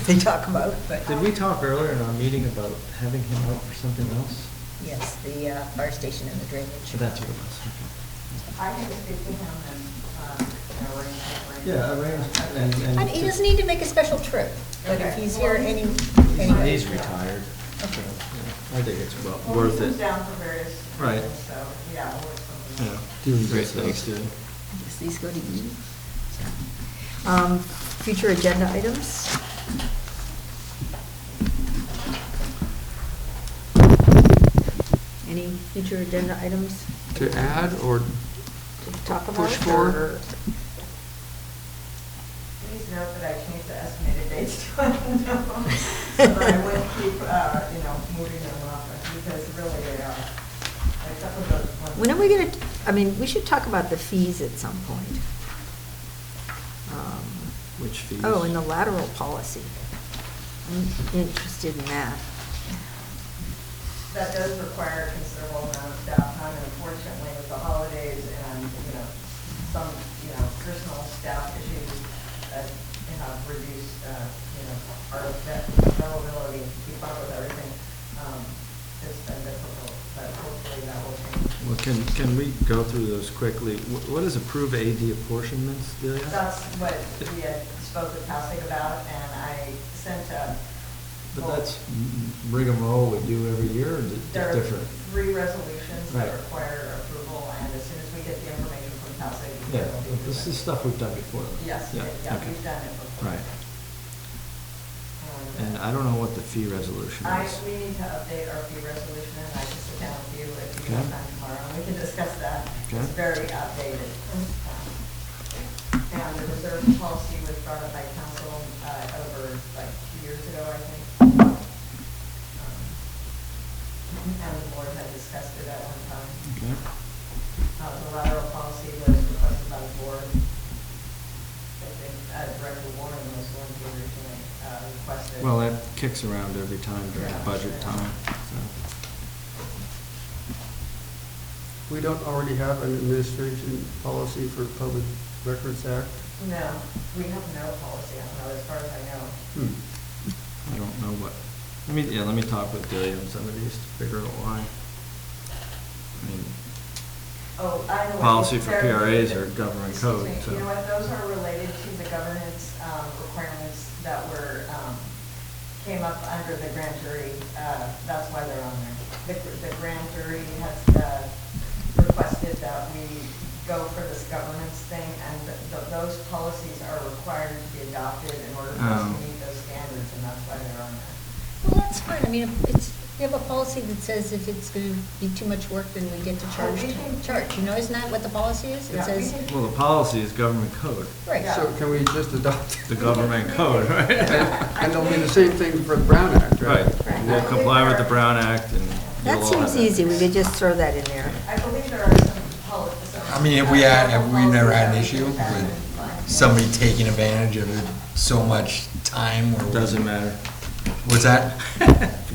they talk about. But did we talk earlier in our meeting about having him out for something else? yes, the fire station and the drainage. That's what it was. I can speak to him and, arrange. Yeah, arrange. And he doesn't need to make a special trip, but if he's here anyway. He's retired. Okay. I think it's worth it. He comes down for various Right. reasons, so, yeah, we'll work something out. Yeah. Doing great things, dude. I guess these go to you. Future agenda items? Any future agenda items To add or to talk about? push for? or- Please note that I changed the estimated dates to unknown, but I would keep, moving them off, because really they are. Except for those ones. When are we going to, we should talk about the fees at some point. Which fees? Oh, and the lateral policy. I'm interested in that. That does require a considerable amount of staff time, and unfortunately with the holidays and, some, personal staff issues that have reduced, our availability to keep up with everything, it's been difficult, but hopefully that will change. Well, can we go through those quickly? What is approved AD apportionments, Delia? That's what we had spoke with Pasig about, and I sent a. But that's rigmarole we do every year, or is it There are different? 3 resolutions that Right. require approval, and as soon as we get the information from Pasig. Yeah, this is stuff we've done before. Yes, Yeah, yeah, okay. we've done it before. Right. And I don't know what the fee resolution is. We need to update our fee resolution, and I can sit down with you if you Okay. have time tomorrow, and we can discuss that. Okay. It's very outdated. And the reserve policy was brought up by council over like 2 years ago, I think. And the board had discussed it at one time. Okay. The lateral policy was requested by the board. I think Director Warren was one who originally requested. Well, that kicks around every time during budget time, so. We don't already have an administration policy for Public Records Act? No, we have no policy on that, as far as I know. I don't know what, let me talk with Delia on some of these to figure out why. I mean, Oh, I know. policy for PRAs or government code, Excuse me, so. you know what, those are related to the governance requirements that were, came up under the grand jury, that's why they're on there. The grand jury has requested that we go for this governance thing, and those policies are required to be adopted in order for us to meet those standards, and that's why they're on there. Well, that's fine. I mean, we have a policy that says if it's going to be too much work, then we get to charge. You know, isn't that what the policy is? It says, Well, the policy is government code, right. So can we just adopt? the government code, right? And it'll be the same thing for the Brown Act, right? Right, we'll comply with the Brown Act and. That you'll all have seems easy. We could just throw that in there. I believe there are some policies. I mean, have we never had an issue with somebody taking advantage of it so much time? Where Doesn't matter. What's that?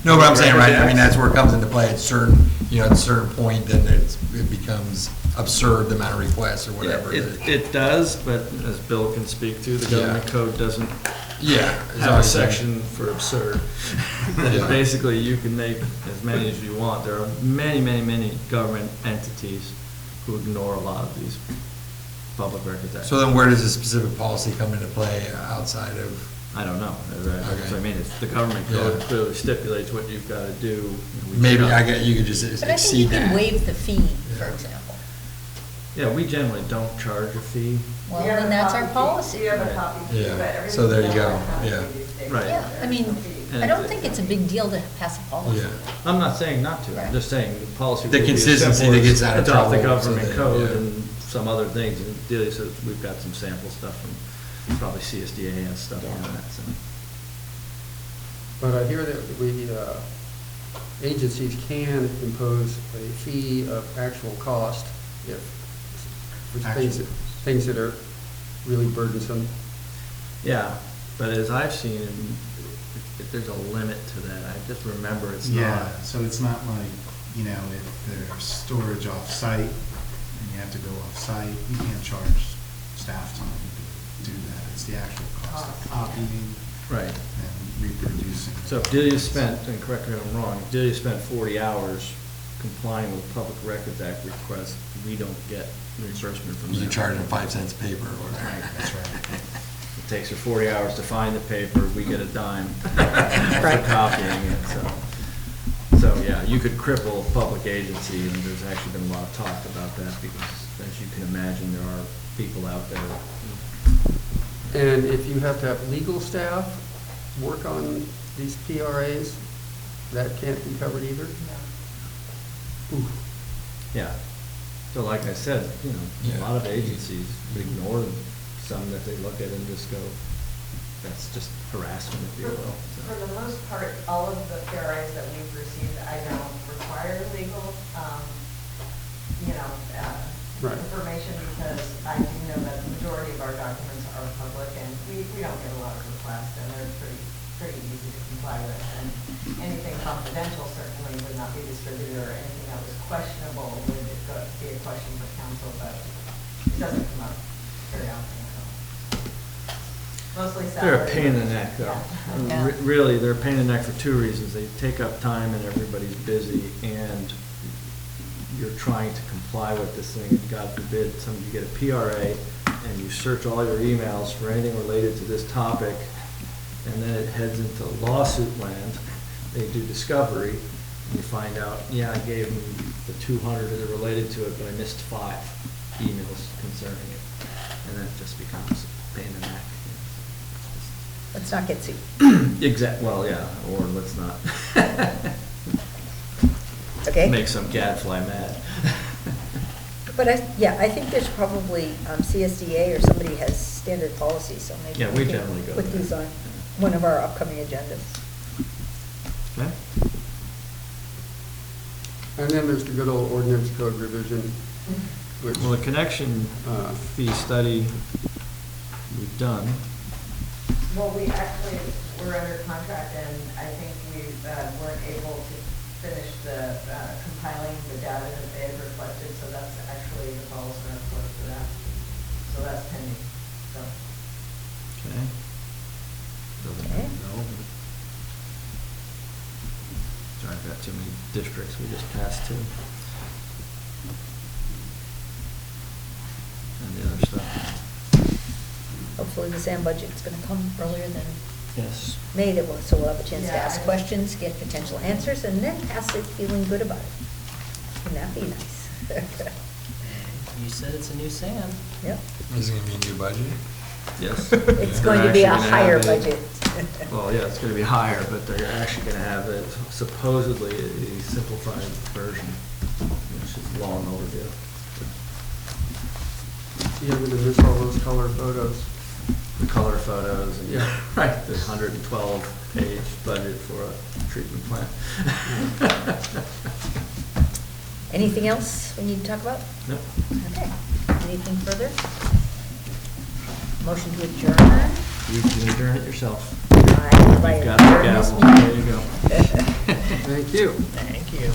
No, but I'm saying, right, I mean, that's where it comes into play. At certain, at a certain point, then it becomes absurd, the amount of requests or whatever. Yeah, it does, but as Bill can speak to, the government code doesn't have a section for absurd. Yeah. Basically, you can make as many as you want. There are many, many, many government entities who ignore a lot of these public records acts. So then where does a specific policy come into play outside of? I don't know. So, I mean, it's the government Yeah. code clearly stipulates what you've got to do. Maybe you could just But I think you exceed can that. waive the fee, for example. Yeah, we generally don't charge a fee. Well, then that's our policy. We have a copy. Yeah. but everything So there you else go. I have Yeah. these days. Right. Yeah, I mean, I don't think it's a big deal to pass a policy. Yeah. I'm not saying not to, I'm Right. just saying the policy. The will be as consistency simple that as gets out of adopt the trouble, so government that- code yeah. and some other things. And Delia says we've got some sample stuff from, probably CSDA has stuff on that, so. But I hear that agencies can impose a fee of actual cost for things that are really burdensome. Yeah, but as I've seen, there's a limit to that. I just remember it's not. Yeah, so it's not like, if there's storage off-site and you have to go off-site, you can't charge staff time to do that. It's the actual cost of copying Right. and reproducing. So if Delia spent, and correct me if I'm wrong, if Delia spent 40 hours complying with Public Records Act requests, we don't get reimbursement from them. You charge them 5 cents a paper or whatever. That's right. It takes her 40 hours to find the paper, we get a dime for copying it, so, yeah, you could cripple a public agency, and there's actually been a lot of talk about that, because as you can imagine, there are people out there. And if you have to have legal staff work on these PRAs, that can't be covered either? Ooh. Yeah, so like I said, Yeah. a lot of agencies ignore some that they look at and just go, that's just harassment, if you will. For the most part, all of the PRIs that we've received, I don't require legal, Right. information, because I do know that the majority of our documents are public, and we don't get a lot of requests, and they're pretty easy to comply with. And anything confidential certainly would not be distributed, or anything that was questionable would be a question for counsel, but it doesn't come up very often at all. Mostly salary. They're a pain in the neck, though. Yeah. Really, they're a pain in the neck for two reasons. They take up time and everybody's busy, and you're trying to comply with this thing, and God forbid, you get a PRA, and you search all your emails for anything related to this topic, and then it heads into lawsuit land. They do discovery, and you find out, yeah, I gave them the 200 that are related to it, but I missed 5 emails concerning it. And then it just becomes a pain in the neck. Let's not get sued. Well, yeah, or let's not. Okay? Make some gadfly mad. But I think there's probably CSDA or somebody has standard policies, so maybe Yeah, we definitely go put there. these on one of our upcoming agendas. Okay. And then there's the good old ordinance code revision, which. Well, the connection fee study we've done. Well, we actually, we're under contract, and I think we weren't able to finish the compiling the data that they had requested, so that's actually the ball's in our court for that. So that's pending, so. Okay. Doesn't Okay. know. Sorry, I've got too many districts we just passed to. And the other stuff. Hopefully the SAM budget's going to come earlier than Yes. May, so we'll have a chance to Yeah, ask questions, get potential answers, and then pass it feeling good about it. Wouldn't that be nice? You said it's a new SAM. Yep. Is it going to be a new budget? Yes. It's They're going to be a actually gonna higher have budget. Well, yeah, it's going to be higher, but they're actually going to have it supposedly a simplified version, which is long overdue. Yeah, we're gonna miss all those color photos. The color photos and, Yeah. right, the 112-page budget for a treatment plant. Anything else we need to talk about? Nope. Okay. Anything further? Motion to adjourn? You can adjourn it yourself. Aye, by You've got the adjourn this gavel. meeting. There you go. Thank you. Thank you.